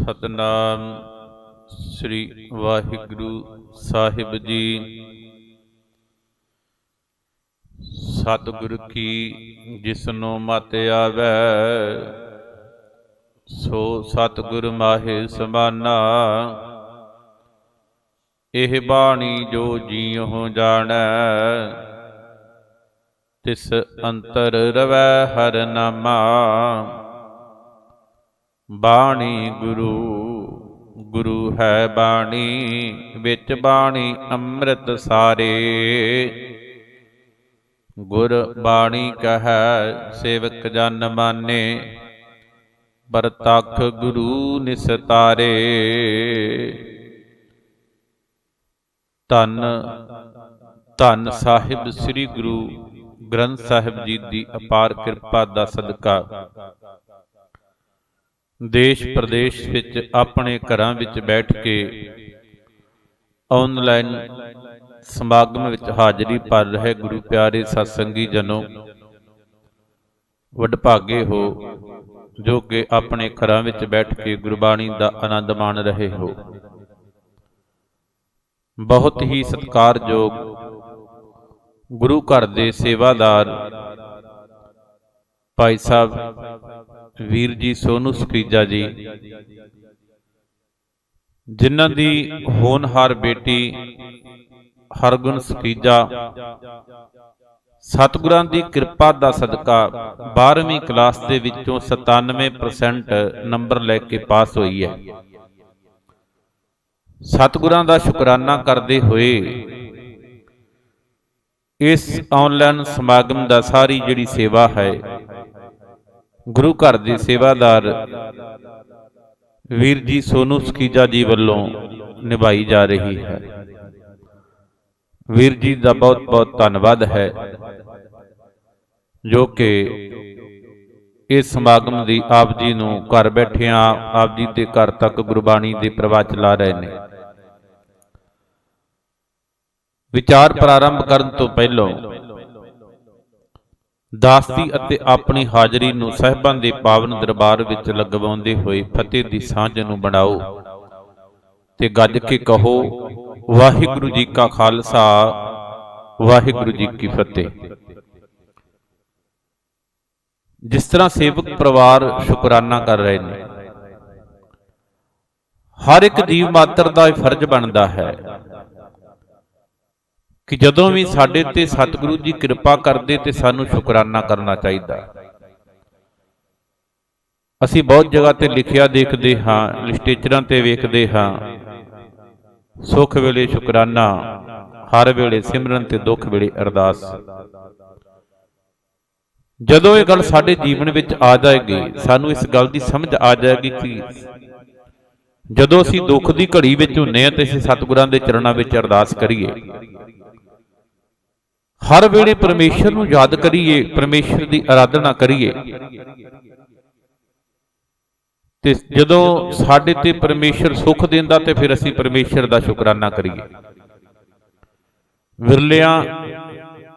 ਸਤਨਾਮ ਸ੍ਰੀ ਵਾਹਿਗੁਰੂ ਸਾਹਿਬ ਜੀ। ਸਤਿਗੁਰ ਕੀ ਜਿਸਨੂੰ ਮਤਿ ਆਵੈ, ਸੋ ਸਤਿਗੁਰ ਮਾਹੇ ਸਮਾਨਾ। ਇਹ ਬਾਣੀ ਜੋ ਜੀਉ ਜਾਣੈ, ਤਿਸ ਅੰਤਰ ਰਵੈ ਹਰਿ ਨਾਮਾ। ਬਾਣੀ ਗੁਰੂ ਗੁਰੂ ਹੈ ਬਾਣੀ, ਵਿੱਚ ਬਾਣੀ ਅੰਮ੍ਰਿਤ ਸਾਰੇ। ਗੁਰ ਬਾਣੀ ਕਹੈ ਸੇਵਕ ਜਨ ਮਾਨੇ, ਪ੍ਰਤੱਖ ਗੁਰੂ ਨਿਸਤਾਰੇ। ਧੰਨ ਧੰਨ ਸਾਹਿਬ ਸ੍ਰੀ ਗੁਰੂ ਗ੍ਰੰਥ ਸਾਹਿਬ ਜੀ ਦੀ ਅਪਾਰ ਕਿਰਪਾ ਦਾ ਸਦਕਾ ਦੇਸ਼ ਪ੍ਰਦੇਸ਼ ਵਿੱਚ ਆਪਣੇ ਘਰਾਂ ਵਿੱਚ ਬੈਠ ਕੇ ਆਨਲਾਈਨ ਸਮਾਗਮ ਵਿੱਚ ਹਾਜ਼ਰੀ ਭਰ ਰਹੇ ਗੁਰੂ ਪਿਆਰੇ ਸਤਸੰਗੀ ਜਨੋ, ਵਡਭਾਗੇ ਹੋ ਜੋ ਕਿ ਆਪਣੇ ਘਰਾਂ ਵਿੱਚ ਬੈਠ ਕੇ ਗੁਰਬਾਣੀ ਦਾ ਆਨੰਦ ਮਾਣ ਰਹੇ ਹੋ। ਬਹੁਤ ਹੀ ਸਤਿਕਾਰਯੋਗ ਗੁਰੂ ਘਰ ਦੇ ਸੇਵਾਦਾਰ ਭਾਈ ਸਾਹਿਬ ਵੀਰ ਜੀ ਸੋਨੂ ਸਕੀਜਾ ਜੀ, ਜਿਨ੍ਹਾਂ ਦੀ ਹੋਣਹਾਰ ਬੇਟੀ ਹਰਗੁਣ ਸਕੀਜਾ ਸਤਿਗੁਰਾਂ ਦੀ ਕਿਰਪਾ ਦਾ ਸਦਕਾ 12ਵੀਂ ਕਲਾਸ ਦੇ ਵਿੱਚੋਂ 97% ਨੰਬਰ ਲੈ ਕੇ ਪਾਸ ਹੋਈ ਹੈ। ਸਤਿਗੁਰਾਂ ਦਾ ਸ਼ੁਕਰਾਨਾ ਕਰਦੇ ਹੋਏ ਇਸ ਆਨਲਾਈਨ ਸਮਾਗਮ ਦਾ ਸਾਰੀ ਜਿਹੜੀ ਸੇਵਾ ਹੈ ਗੁਰੂ ਘਰ ਦੇ ਸੇਵਾਦਾਰ ਵੀਰ ਜੀ ਸੋਨੂ ਸਕੀਜਾ ਜੀ ਵੱਲੋਂ ਨਿਭਾਈ ਜਾ ਰਹੀ ਹੈ। ਵੀਰ ਜੀ ਦਾ ਬਹੁਤ ਬਹੁਤ ਧੰਨਵਾਦ ਹੈ ਜੋ ਕਿ ਇਸ ਸਮਾਗਮ ਦੀ ਆਪ ਜੀ ਨੂੰ ਘਰ ਬੈਠਿਆਂ ਆਪ ਜੀ ਦੇ ਘਰ ਤੱਕ ਗੁਰਬਾਣੀ ਦੇ ਪ੍ਰਵਾਹ ਚਲਾ ਰਹੇ ਨੇ। ਵਿਚਾਰ ਪ੍ਰਾਰੰਭ ਕਰਨ ਤੋਂ ਪਹਿਲਾਂ ਦਾਸਤੀ ਅਤੇ ਆਪਣੀ ਹਾਜ਼ਰੀ ਨੂੰ ਸਾਹਿਬਾਂ ਦੇ ਪਾਵਨ ਦਰਬਾਰ ਵਿੱਚ ਲਗਵਾਉਂਦੇ ਹੋਏ ਫਤਿਹ ਦੀ ਸਾਂਝ ਨੂੰ ਬਣਾਓ ਤੇ ਗੱਜ ਕੇ ਕਹੋ, ਵਾਹਿਗੁਰੂ ਜੀ ਕਾ ਖਾਲਸਾ, ਵਾਹਿਗੁਰੂ ਜੀ ਕੀ ਫਤਿਹ। ਜਿਸ ਤਰ੍ਹਾਂ ਸੇਵਕ ਪਰਿਵਾਰ ਸ਼ੁਕਰਾਨਾ ਕਰ ਰਹੇ ਨੇ, ਹਰ ਇੱਕ ਜੀਵ ਮਾਤਰ ਦਾ ਇਹ ਫਰਜ਼ ਬਣਦਾ ਹੈ ਕਿ ਜਦੋਂ ਵੀ ਸਾਡੇ ਤੇ ਸਤਿਗੁਰੂ ਜੀ ਕਿਰਪਾ ਕਰਦੇ ਤੇ ਸਾਨੂੰ ਸ਼ੁਕਰਾਨਾ ਕਰਨਾ ਚਾਹੀਦਾ। ਅਸੀਂ ਬਹੁਤ ਜਗ੍ਹਾ ਤੇ ਲਿਖਿਆ ਦੇਖਦੇ ਹਾਂ, ਲਿਸਟੇਚਰਾਂ ਤੇ ਵੇਖਦੇ ਹਾਂ, ਸੁੱਖ ਵੇਲੇ ਸ਼ੁਕਰਾਨਾ, ਹਰ ਵੇਲੇ ਸਿਮਰਨ ਤੇ ਦੁੱਖ ਵੇਲੇ ਅਰਦਾਸ। ਜਦੋਂ ਇਹ ਗੱਲ ਸਾਡੇ ਜੀਵਨ ਵਿੱਚ ਆ ਜਾਏਗੀ, ਸਾਨੂੰ ਇਸ ਗੱਲ ਦੀ ਸਮਝ ਆ ਜਾਏਗੀ ਕਿ ਜਦੋਂ ਅਸੀਂ ਦੁੱਖ ਦੀ ਘੜੀ ਵਿੱਚ ਹੁੰਨੇ ਆ ਤੇ ਅਸੀਂ ਸਤਿਗੁਰਾਂ ਦੇ ਚਰਨਾਂ ਵਿੱਚ ਅਰਦਾਸ ਕਰੀਏ, ਹਰ ਵੇਲੇ ਪਰਮੇਸ਼ਰ ਨੂੰ ਯਾਦ ਕਰੀਏ, ਪਰਮੇਸ਼ਰ ਦੀ ਆਰਾਧਨਾ ਕਰੀਏ, ਤੇ ਜਦੋਂ ਸਾਡੇ ਤੇ ਪਰਮੇਸ਼ਰ ਸੁੱਖ ਦਿੰਦਾ ਤੇ ਫਿਰ ਅਸੀਂ ਪਰਮੇਸ਼ਰ ਦਾ ਸ਼ੁਕਰਾਨਾ ਕਰੀਏ। ਵਿਰਲਿਆਂ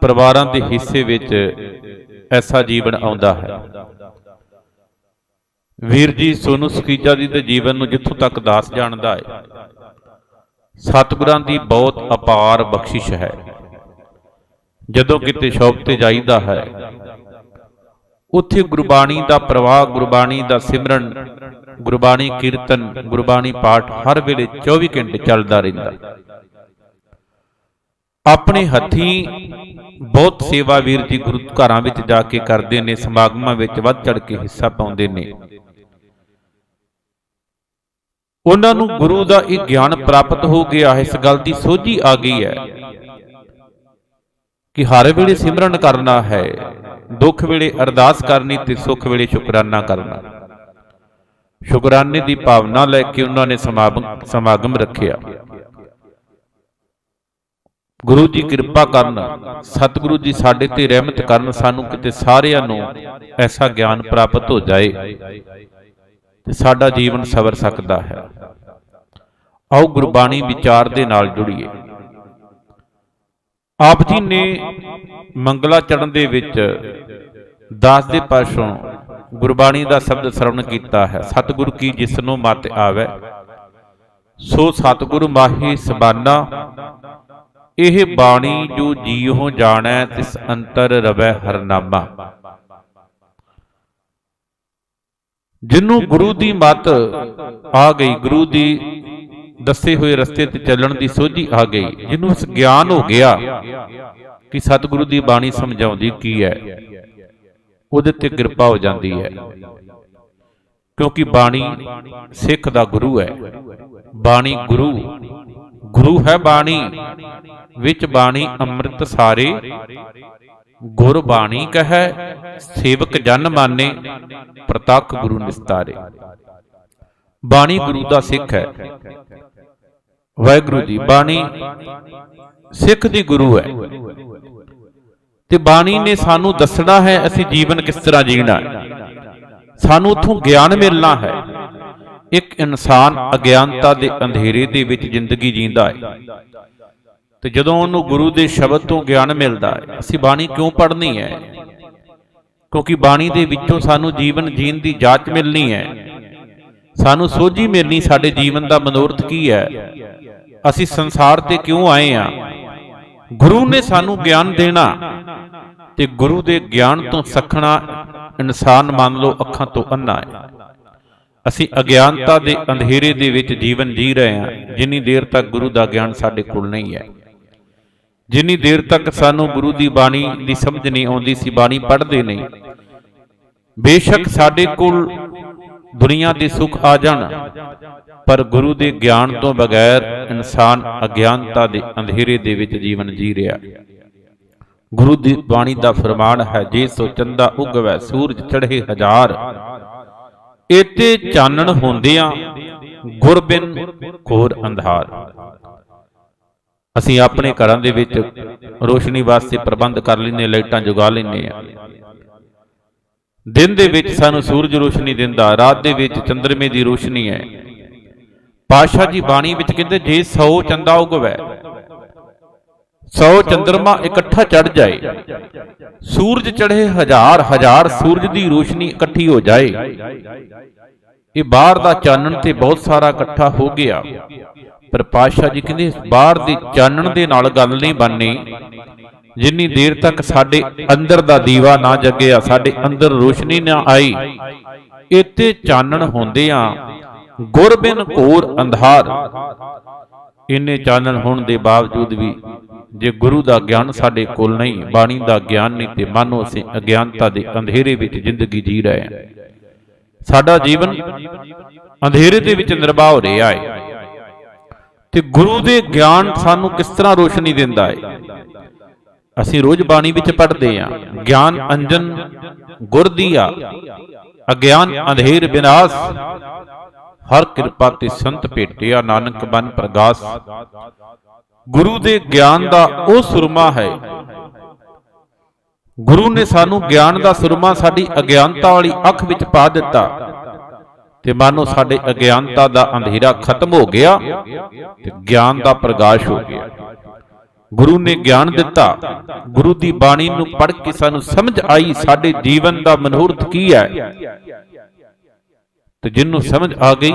ਪਰਿਵਾਰਾਂ ਦੇ ਹਿੱਸੇ ਵਿੱਚ ਐਸਾ ਜੀਵਨ ਆਉਂਦਾ ਹੈ। ਵੀਰ ਜੀ ਸੋਨੂ ਸਕੀਜਾ ਜੀ ਦੇ ਜੀਵਨ ਨੂੰ ਜਿੱਥੋਂ ਤੱਕ ਦਾਸ ਜਾਣਦਾ ਹੈ, ਸਤਿਗੁਰਾਂ ਦੀ ਬਹੁਤ ਅਪਾਰ ਬਖਸ਼ਿਸ਼ ਹੈ। ਜਦੋਂ ਕਿਤੇ ਸ਼ੌਪ ਤੇ ਜਾਈਦਾ ਹੈ, ਉੱਥੇ ਗੁਰਬਾਣੀ ਦਾ ਪ੍ਰਵਾਹ, ਗੁਰਬਾਣੀ ਦਾ ਸਿਮਰਨ, ਗੁਰਬਾਣੀ ਕੀਰਤਨ, ਗੁਰਬਾਣੀ ਪਾਠ ਹਰ ਵੇਲੇ 24 ਘੰਟੇ ਚੱਲਦਾ ਰਹਿੰਦਾ। ਆਪਣੇ ਹੱਥੀਂ ਬਹੁਤ ਸੇਵਾ ਵੀਰ ਜੀ ਗੁਰੂ ਘਰਾਂ ਵਿੱਚ ਜਾ ਕੇ ਕਰਦੇ ਨੇ, ਸਮਾਗਮਾਂ ਵਿੱਚ ਵੱਧ ਚੜ ਕੇ ਹਿੱਸਾ ਪਾਉਂਦੇ ਨੇ। ਉਹਨਾਂ ਨੂੰ ਗੁਰੂ ਦਾ ਇਹ ਗਿਆਨ ਪ੍ਰਾਪਤ ਹੋ ਗਿਆ, ਇਸ ਗੱਲ ਦੀ ਸੋਝੀ ਆ ਗਈ ਹੈ ਕਿ ਹਰ ਵੇਲੇ ਸਿਮਰਨ ਕਰਨਾ ਹੈ, ਦੁੱਖ ਵੇਲੇ ਅਰਦਾਸ ਕਰਨੀ ਤੇ ਸੁੱਖ ਵੇਲੇ ਸ਼ੁਕਰਾਨਾ ਕਰਨਾ। ਸ਼ੁਕਰਾਨੇ ਦੀ ਭਾਵਨਾ ਲੈ ਕੇ ਉਹਨਾਂ ਨੇ ਸਮਾਗਮ ਰੱਖਿਆ। ਗੁਰੂ ਜੀ ਕਿਰਪਾ ਕਰਨ, ਸਤਿਗੁਰੂ ਜੀ ਸਾਡੇ ਤੇ ਰਹਿਮਤ ਕਰਨ, ਸਾਨੂੰ ਕਿਤੇ ਸਾਰਿਆਂ ਨੂੰ ਐਸਾ ਗਿਆਨ ਪ੍ਰਾਪਤ ਹੋ ਜਾਏ ਤੇ ਸਾਡਾ ਜੀਵਨ ਸਵਰ ਸਕਦਾ ਹੈ। ਆਓ ਗੁਰਬਾਣੀ ਵਿਚਾਰ ਦੇ ਨਾਲ ਜੁੜੀਏ। ਆਪ ਜੀ ਨੇ ਮੰਗਲਾ ਚੜ੍ਹਨ ਦੇ ਵਿੱਚ ਦਾਸ ਦੇ ਪਾਸੋਂ ਗੁਰਬਾਣੀ ਦਾ ਸ਼ਬਦ ਸਰਵਣ ਕੀਤਾ ਹੈ। ਸਤਿਗੁਰ ਕੀ ਜਿਸਨੂੰ ਮਤਿ ਆਵੈ, ਸੋ ਸਤਿਗੁਰ ਮਾਹੀ ਸਬਾਨਾ। ਇਹ ਬਾਣੀ ਜੋ ਜੀਉ ਜਾਣੈ, ਤਿਸ ਅੰਤਰ ਰਵੈ ਹਰਨਾਮਾ। ਜਿਹਨੂੰ ਗੁਰੂ ਦੀ ਮੱਤ ਆ ਗਈ, ਗੁਰੂ ਦੀ ਦੱਸੇ ਹੋਏ ਰਸਤੇ ਤੇ ਚੱਲਣ ਦੀ ਸੋਝੀ ਆ ਗਈ, ਜਿਹਨੂੰ ਇਸ ਗਿਆਨ ਹੋ ਗਿਆ ਕਿ ਸਤਿਗੁਰੂ ਦੀ ਬਾਣੀ ਸਮਝਾਉਂਦੀ ਕੀ ਹੈ, ਉਹਦੇ ਤੇ ਕਿਰਪਾ ਹੋ ਜਾਂਦੀ ਹੈ। ਕਿਉਂਕਿ ਬਾਣੀ ਸਿੱਖ ਦਾ ਗੁਰੂ ਹੈ। ਬਾਣੀ ਗੁਰੂ ਹੈ ਬਾਣੀ, ਵਿੱਚ ਬਾਣੀ ਅੰਮ੍ਰਿਤ ਸਾਰੇ। ਗੁਰ ਬਾਣੀ ਕਹੈ, ਸੇਵਕ ਜਨ ਮਾਨੇ, ਪ੍ਰਤੱਖ ਗੁਰੂ ਨਿਸਤਾਰੇ। ਬਾਣੀ ਗੁਰੂ ਦਾ ਸਿੱਖ ਹੈ। ਵਾਹਿਗੁਰੂ ਜੀ, ਬਾਣੀ ਸਿੱਖ ਦੀ ਗੁਰੂ ਹੈ ਤੇ ਬਾਣੀ ਨੇ ਸਾਨੂੰ ਦੱਸਣਾ ਹੈ ਅਸੀਂ ਜੀਵਨ ਕਿਸ ਤਰ੍ਹਾਂ ਜੀਣਾ ਹੈ। ਸਾਨੂੰ ਉੱਥੋਂ ਗਿਆਨ ਮਿਲਣਾ ਹੈ। ਇੱਕ ਇਨਸਾਨ ਅਗਿਆਨਤਾ ਦੇ ਅੰਧੇਰੇ ਦੇ ਵਿੱਚ ਜ਼ਿੰਦਗੀ ਜੀਂਦਾ ਹੈ ਤੇ ਜਦੋਂ ਉਹਨੂੰ ਗੁਰੂ ਦੇ ਸ਼ਬਦ ਤੋਂ ਗਿਆਨ ਮਿਲਦਾ ਹੈ। ਅਸੀਂ ਬਾਣੀ ਕਿਉਂ ਪੜ੍ਹਨੀ ਹੈ? ਕਿਉਂਕਿ ਬਾਣੀ ਦੇ ਵਿੱਚੋਂ ਸਾਨੂੰ ਜੀਵਨ ਜੀਣ ਦੀ ਜਾਚ ਮਿਲਣੀ ਹੈ। ਸਾਨੂੰ ਸੋਝੀ ਮਿਲਣੀ ਸਾਡੇ ਜੀਵਨ ਦਾ ਮਨੋਰਥ ਕੀ ਹੈ, ਅਸੀਂ ਸੰਸਾਰ ਤੇ ਕਿਉਂ ਆਏ ਹਾਂ। ਗੁਰੂ ਨੇ ਸਾਨੂੰ ਗਿਆਨ ਦੇਣਾ ਤੇ ਗੁਰੂ ਦੇ ਗਿਆਨ ਤੋਂ ਸੱਖਣਾ ਇਨਸਾਨ ਮੰਨ ਲਓ ਅੱਖਾਂ ਤੋਂ ਅੰਨਾ ਹੈ। ਅਸੀਂ ਅਗਿਆਨਤਾ ਦੇ ਅੰਧੇਰੇ ਦੇ ਵਿੱਚ ਜੀਵਨ ਜੀ ਰਹੇ ਹਾਂ ਜਿੰਨੀ ਦੇਰ ਤੱਕ ਗੁਰੂ ਦਾ ਗਿਆਨ ਸਾਡੇ ਕੋਲ ਨਹੀਂ ਹੈ। ਜਿੰਨੀ ਦੇਰ ਤੱਕ ਸਾਨੂੰ ਗੁਰੂ ਦੀ ਬਾਣੀ ਦੀ ਸਮਝ ਨਹੀਂ ਆਉਂਦੀ, ਸੀ ਬਾਣੀ ਪੜ੍ਹਦੇ ਨਹੀਂ। ਬੇਸ਼ੱਕ ਸਾਡੇ ਕੋਲ ਦੁਨੀਆ ਦੇ ਸੁੱਖ ਆ ਜਾਣ, ਪਰ ਗੁਰੂ ਦੇ ਗਿਆਨ ਤੋਂ ਬਗੈਰ ਇਨਸਾਨ ਅਗਿਆਨਤਾ ਦੇ ਅੰਧੇਰੇ ਦੇ ਵਿੱਚ ਜੀਵਨ ਜੀ ਰਿਹਾ। ਗੁਰੂ ਦੀ ਬਾਣੀ ਦਾ ਫਰਮਾਨ ਹੈ, ਜੇ ਸੋ ਚੰਦਾ ਉਗਵੈ ਸੂਰਜ ਚੜ੍ਹੇ ਹਜ਼ਾਰ, ਏਤੇ ਚਾਨਣ ਹੁੰਦਿਆਂ ਗੁਰ ਬਿਨ ਘੋਰ ਅੰਧਾਰ। ਅਸੀਂ ਆਪਣੇ ਘਰਾਂ ਦੇ ਵਿੱਚ ਰੋਸ਼ਨੀ ਵਾਸਤੇ ਪ੍ਰਬੰਧ ਕਰ ਲੈਂਦੇ, ਲਾਈਟਾਂ ਜਗਾ ਲੈਂਦੇ ਆ। ਦਿਨ ਦੇ ਵਿੱਚ ਸਾਨੂੰ ਸੂਰਜ ਰੋਸ਼ਨੀ ਦਿੰਦਾ, ਰਾਤ ਦੇ ਵਿੱਚ ਚੰਦਰਮੇ ਦੀ ਰੋਸ਼ਨੀ ਹੈ। ਪਾਤਸ਼ਾਹ ਜੀ ਬਾਣੀ ਵਿੱਚ ਕਹਿੰਦੇ, ਜੇ 100 ਚੰਦਾ ਉਗਵੈ, 100 ਚੰਦਰਮਾ ਇਕੱਠਾ ਚੜ ਜਾਏ, ਸੂਰਜ ਚੜ੍ਹੇ ਹਜ਼ਾਰ ਸੂਰਜ ਦੀ ਰੋਸ਼ਨੀ ਇਕੱਠੀ ਹੋ ਜਾਏ। ਇਹ ਬਾਹਰ ਦਾ ਚਾਨਣ ਤੇ ਬਹੁਤ ਸਾਰਾ ਇਕੱਠਾ ਹੋ ਗਿਆ, ਪਰ ਪਾਤਸ਼ਾਹ ਜੀ ਕਹਿੰਦੇ ਬਾਹਰ ਦੇ ਚਾਨਣ ਦੇ ਨਾਲ ਗੱਲ ਨਹੀਂ ਬਣਨੀ ਜਿੰਨੀ ਦੇਰ ਤੱਕ ਸਾਡੇ ਅੰਦਰ ਦਾ ਦੀਵਾ ਨਾ ਜਗਿਆ, ਸਾਡੇ ਅੰਦਰ ਰੋਸ਼ਨੀ ਨਾ ਆਈ। ਇੱਥੇ ਚਾਨਣ ਹੁੰਦਿਆਂ ਗੁਰ ਬਿਨ ਘੋਰ ਅੰਧਾਰ। ਇੰਨੇ ਚਾਨਣ ਹੋਣ ਦੇ ਬਾਵਜੂਦ ਵੀ ਜੇ ਗੁਰੂ ਦਾ ਗਿਆਨ ਸਾਡੇ ਕੋਲ ਨਹੀਂ, ਬਾਣੀ ਦਾ ਗਿਆਨ ਨਹੀਂ, ਤੇ ਮਾਨੋ ਅਸੀਂ ਅਗਿਆਨਤਾ ਦੇ ਅੰਧੇਰੇ ਵਿੱਚ ਜ਼ਿੰਦਗੀ ਜੀ ਰਹੇ ਹਾਂ। ਸਾਡਾ ਜੀਵਨ ਅੰਧੇਰੇ ਦੇ ਵਿੱਚ ਨਿਰਵਾਹ ਹੋ ਰਿਹਾ ਹੈ। ਤੇ ਗੁਰੂ ਦੇ ਗਿਆਨ ਸਾਨੂੰ ਕਿਸ ਤਰ੍ਹਾਂ ਰੋਸ਼ਨੀ ਦਿੰਦਾ ਹੈ? ਅਸੀਂ ਰੋਜ਼ ਬਾਣੀ ਵਿੱਚ ਪੜ੍ਹਦੇ ਹਾਂ, ਗਿਆਨ ਅੰਜਨ ਗੁਰ ਦੀਆ, ਅਗਿਆਨ ਅੰਧੇਰ ਬਿਨਾਸ਼, ਹਰ ਕਿਰਪਾ ਤੇ ਸੰਤ ਭੇਟਿਆ, ਨਾਨਕ ਬਨ ਪ੍ਰਗਾਸ। ਗੁਰੂ ਦੇ ਗਿਆਨ ਦਾ ਉਹ ਸੁਰਮਾ ਹੈ। ਗੁਰੂ ਨੇ ਸਾਨੂੰ ਗਿਆਨ ਦਾ ਸੁਰਮਾ ਸਾਡੀ ਅਗਿਆਨਤਾ ਵਾਲੀ ਅੱਖ ਵਿੱਚ ਪਾ ਦਿੱਤਾ ਤੇ ਮਾਨੋ ਸਾਡੇ ਅਗਿਆਨਤਾ ਦਾ ਅੰਧੇਰਾ ਖਤਮ ਹੋ ਗਿਆ ਤੇ ਗਿਆਨ ਦਾ ਪ੍ਰਕਾਸ਼ ਹੋ ਗਿਆ। ਗੁਰੂ ਨੇ ਗਿਆਨ ਦਿੱਤਾ, ਗੁਰੂ ਦੀ ਬਾਣੀ ਨੂੰ ਪੜ੍ਹ ਕੇ ਸਾਨੂੰ ਸਮਝ ਆਈ ਸਾਡੇ ਜੀਵਨ ਦਾ ਮਨੋਰਥ ਕੀ ਹੈ। ਤੇ ਜਿਹਨੂੰ ਸਮਝ ਆ ਗਈ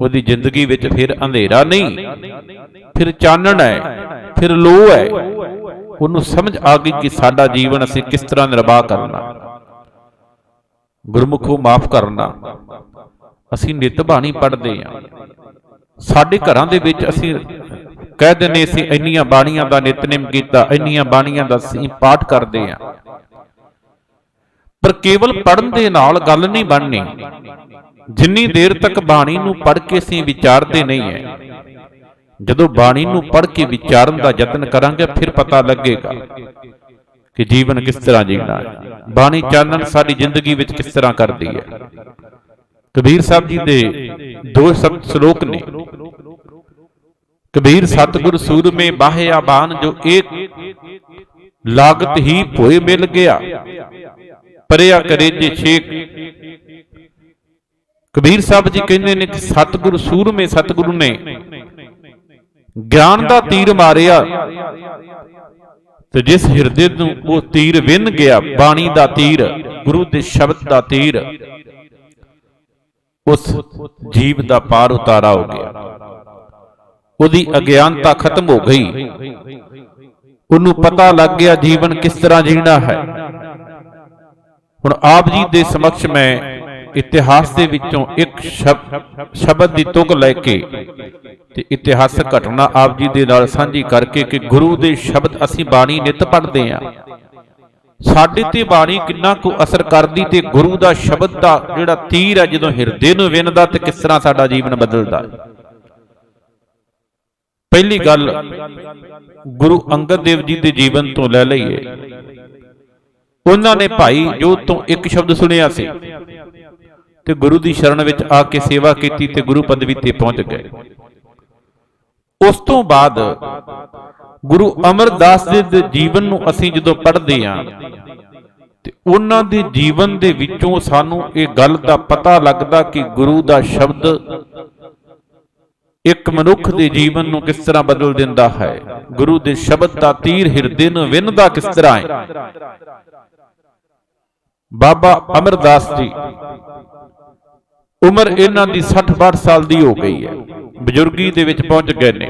ਉਹਦੀ ਜ਼ਿੰਦਗੀ ਵਿੱਚ ਫਿਰ ਅੰਧੇਰਾ ਨਹੀਂ, ਫਿਰ ਚਾਨਣ ਹੈ, ਫਿਰ ਲੋ ਹੈ। ਉਹਨੂੰ ਸਮਝ ਆ ਗਈ ਕਿ ਸਾਡਾ ਜੀਵਨ ਅਸੀਂ ਕਿਸ ਤਰ੍ਹਾਂ ਨਿਰਵਾਹ ਕਰਨਾ, ਗੁਰਮੁਖੋਂ ਮਾਫ ਕਰਨਾ। ਅਸੀਂ ਨਿਤ ਬਾਣੀ ਪੜ੍ਹਦੇ ਹਾਂ, ਸਾਡੇ ਘਰਾਂ ਦੇ ਵਿੱਚ ਅਸੀਂ ਕਹਿ ਦਿੰਦੇ ਅਸੀਂ ਇੰਨੀਆਂ ਬਾਣੀਆਂ ਦਾ ਨਿਤਨੇਮ ਕੀਤਾ, ਇੰਨੀਆਂ ਬਾਣੀਆਂ ਦਾ ਅਸੀਂ ਪਾਠ ਕਰਦੇ ਹਾਂ, ਪਰ ਕੇਵਲ ਪੜ੍ਹਨ ਦੇ ਨਾਲ ਗੱਲ ਨਹੀਂ ਬਣਨੀ। ਜਿੰਨੀ ਦੇਰ ਤੱਕ ਬਾਣੀ ਨੂੰ ਪੜ੍ਹ ਕੇ ਅਸੀਂ ਵਿਚਾਰਦੇ ਨਹੀਂ ਹੈ, ਜਦੋਂ ਬਾਣੀ ਨੂੰ ਪੜ੍ਹ ਕੇ ਵਿਚਾਰਨ ਦਾ ਯਤਨ ਕਰਾਂਗੇ ਫਿਰ ਪਤਾ ਲੱਗੇਗਾ ਕਿ ਜੀਵਨ ਕਿਸ ਤਰ੍ਹਾਂ ਜੀਣਾ ਹੈ। ਬਾਣੀ ਚਾਨਣ ਸਾਡੀ ਜ਼ਿੰਦਗੀ ਵਿੱਚ ਕਿਸ ਤਰ੍ਹਾਂ ਕਰਦੀ ਹੈ। ਕਬੀਰ ਸਾਹਿਬ ਜੀ ਦੇ 2 ਸ਼ਲੋਕ ਨੇ। ਕਬੀਰ ਸਤਿਗੁਰ ਸੂਰਮੇ ਬਾਹਿਆ ਬਾਣ, ਜੋ ਏਕ ਲਾਗਤ ਹੀ ਭੋਏ ਮਿਲ ਗਿਆ, ਪਰਿਆ ਕਰੇ ਜੇ ਛੇਕ। ਕਬੀਰ ਸਾਹਿਬ ਜੀ ਕਹਿੰਦੇ ਨੇ ਕਿ ਸਤਿਗੁਰ ਸੂਰਮੇ, ਸਤਿਗੁਰੂ ਨੇ ਗਿਆਨ ਦਾ ਤੀਰ ਮਾਰਿਆ ਤੇ ਜਿਸ ਹਿਰਦੇ ਨੂੰ ਉਹ ਤੀਰ ਵਿੰਨ ਗਿਆ, ਬਾਣੀ ਦਾ ਤੀਰ ਗੁਰੂ ਦੇ ਸ਼ਬਦ ਦਾ ਤੀਰ ਉਸ ਜੀਵ ਦਾ ਪਾਰ ਉਤਾਰਾ ਹੋ ਗਿਆ। ਉਹਦੀ ਅਗਿਆਨਤਾ ਖਤਮ ਹੋ ਗਈ, ਉਹਨੂੰ ਪਤਾ ਲੱਗ ਗਿਆ ਜੀਵਨ ਕਿਸ ਤਰ੍ਹਾਂ ਜੀਣਾ ਹੈ। ਹੁਣ ਆਪ ਜੀ ਦੇ ਸਮਕਸ਼ ਮੈਂ ਇਤਿਹਾਸ ਦੇ ਵਿੱਚੋਂ ਇੱਕ ਸ਼ਬਦ ਦੀ ਤੁਕ ਲੈ ਕੇ ਤੇ ਇਤਿਹਾਸਕ ਘਟਨਾ ਆਪ ਜੀ ਦੇ ਨਾਲ ਸਾਂਝੀ ਕਰਕੇ ਕਿ ਗੁਰੂ ਦੇ ਸ਼ਬਦ ਅਸੀਂ ਬਾਣੀ ਨਿਤ ਪੜ੍ਹਦੇ ਹਾਂ, ਸਾਡੇ ਤੇ ਬਾਣੀ ਕਿੰਨਾ ਕੁ ਅਸਰ ਕਰਦੀ ਤੇ ਗੁਰੂ ਦਾ ਸ਼ਬਦ ਦਾ ਜਿਹੜਾ ਤੀਰ ਹੈ ਜਦੋਂ ਹਿਰਦੇ ਨੂੰ ਵਿੰਨਦਾ ਤੇ ਕਿਸ ਤਰ੍ਹਾਂ ਸਾਡਾ ਜੀਵਨ ਬਦਲਦਾ। ਪਹਿਲੀ ਗੱਲ ਗੁਰੂ ਅੰਗਦ ਦੇਵ ਜੀ ਦੇ ਜੀਵਨ ਤੋਂ ਲੈ ਲਈਏ। ਉਹਨਾਂ ਨੇ ਭਾਈ ਜੋਧ ਤੋਂ ਇੱਕ ਸ਼ਬਦ ਸੁਣਿਆ ਸੀ ਤੇ ਗੁਰੂ ਦੀ ਸ਼ਰਨ ਵਿੱਚ ਆ ਕੇ ਸੇਵਾ ਕੀਤੀ ਤੇ ਗੁਰੂ ਪਦਵੀ ਤੇ ਪਹੁੰਚ ਗਏ। ਉਸ ਤੋਂ ਬਾਅਦ ਗੁਰੂ ਅਮਰਦਾਸ ਜੀ ਦੇ ਜੀਵਨ ਨੂੰ ਅਸੀਂ ਜਦੋਂ ਪੜ੍ਹਦੇ ਹਾਂ ਤੇ ਉਹਨਾਂ ਦੇ ਜੀਵਨ ਦੇ ਵਿੱਚੋਂ ਸਾਨੂੰ ਇਹ ਗੱਲ ਦਾ ਪਤਾ ਲੱਗਦਾ ਕਿ ਗੁਰੂ ਦਾ ਸ਼ਬਦ ਇੱਕ ਮਨੁੱਖ ਦੇ ਜੀਵਨ ਨੂੰ ਕਿਸ ਤਰ੍ਹਾਂ ਬਦਲ ਦਿੰਦਾ ਹੈ। ਗੁਰੂ ਦੇ ਸ਼ਬਦ ਦਾ ਤੀਰ ਹਿਰਦੇ ਨੂੰ ਵਿੰਨਦਾ ਕਿਸ ਤਰ੍ਹਾਂ ਹੈ। ਬਾਬਾ ਅਮਰਦਾਸ ਜੀ ਉਮਰ ਇਹਨਾਂ ਦੀ 60-62 ਸਾਲ ਦੀ ਹੋ ਗਈ ਹੈ, ਬਜ਼ੁਰਗੀ ਦੇ ਵਿੱਚ ਪਹੁੰਚ ਗਏ ਨੇ।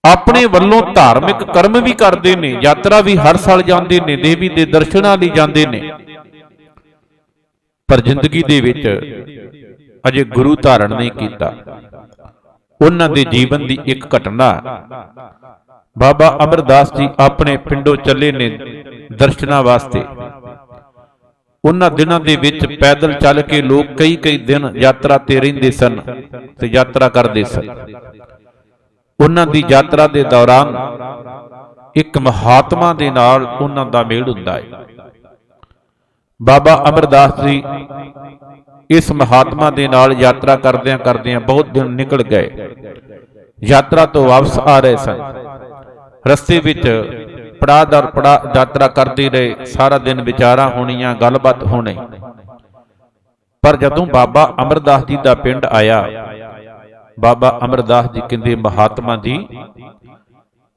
ਆਪਣੇ ਵੱਲੋਂ ਧਾਰਮਿਕ ਕਰਮ ਵੀ ਕਰਦੇ ਨੇ, ਯਾਤਰਾ ਵੀ ਹਰ ਸਾਲ ਜਾਂਦੇ ਨੇ, ਦੇਵੀ ਦੇ ਦਰਸ਼ਨਾਂ ਲਈ ਜਾਂਦੇ ਨੇ, ਪਰ ਜ਼ਿੰਦਗੀ ਦੇ ਵਿੱਚ ਅਜੇ ਗੁਰੂ ਧਾਰਨ ਨਹੀਂ ਕੀਤਾ। ਉਹਨਾਂ ਦੇ ਜੀਵਨ ਦੀ ਇੱਕ ਘਟਨਾ, ਬਾਬਾ ਅਮਰਦਾਸ ਜੀ ਆਪਣੇ ਪਿੰਡੋਂ ਚੱਲੇ ਨੇ ਦਰਸ਼ਨਾਂ ਵਾਸਤੇ। ਉਹਨਾਂ ਦਿਨਾਂ ਦੇ ਵਿੱਚ ਪੈਦਲ ਚੱਲ ਕੇ ਲੋਕ ਕਈ ਦਿਨ ਯਾਤਰਾ ਤੇ ਰਹਿੰਦੇ ਸਨ ਤੇ ਯਾਤਰਾ ਕਰਦੇ ਸਨ। ਉਹਨਾਂ ਦੀ ਯਾਤਰਾ ਦੇ ਦੌਰਾਨ ਇੱਕ ਮਹਾਤਮਾ ਦੇ ਨਾਲ ਉਹਨਾਂ ਦਾ ਮੇਲ ਹੁੰਦਾ ਹੈ। ਬਾਬਾ ਅਮਰਦਾਸ ਜੀ ਇਸ ਮਹਾਤਮਾ ਦੇ ਨਾਲ ਯਾਤਰਾ ਕਰਦਿਆਂ ਬਹੁਤ ਦਿਨ ਨਿਕਲ ਗਏ। ਯਾਤਰਾ ਤੋਂ ਵਾਪਸ ਆ ਰਹੇ ਸਨ। ਰਸਤੇ ਵਿੱਚ ਪੜਾਅ ਦਰ ਪੜਾਅ ਯਾਤਰਾ ਕਰਦੇ ਰਹੇ, ਸਾਰਾ ਦਿਨ ਵਿਚਾਰਾਂ ਹੋਣੀਆਂ, ਗੱਲਬਾਤ ਹੋਣੀ। ਪਰ ਜਦੋਂ ਬਾਬਾ ਅਮਰਦਾਸ ਜੀ ਦਾ ਪਿੰਡ ਆਇਆ, ਬਾਬਾ ਅਮਰਦਾਸ ਜੀ ਕਹਿੰਦੇ ਮਹਾਤਮਾ ਜੀ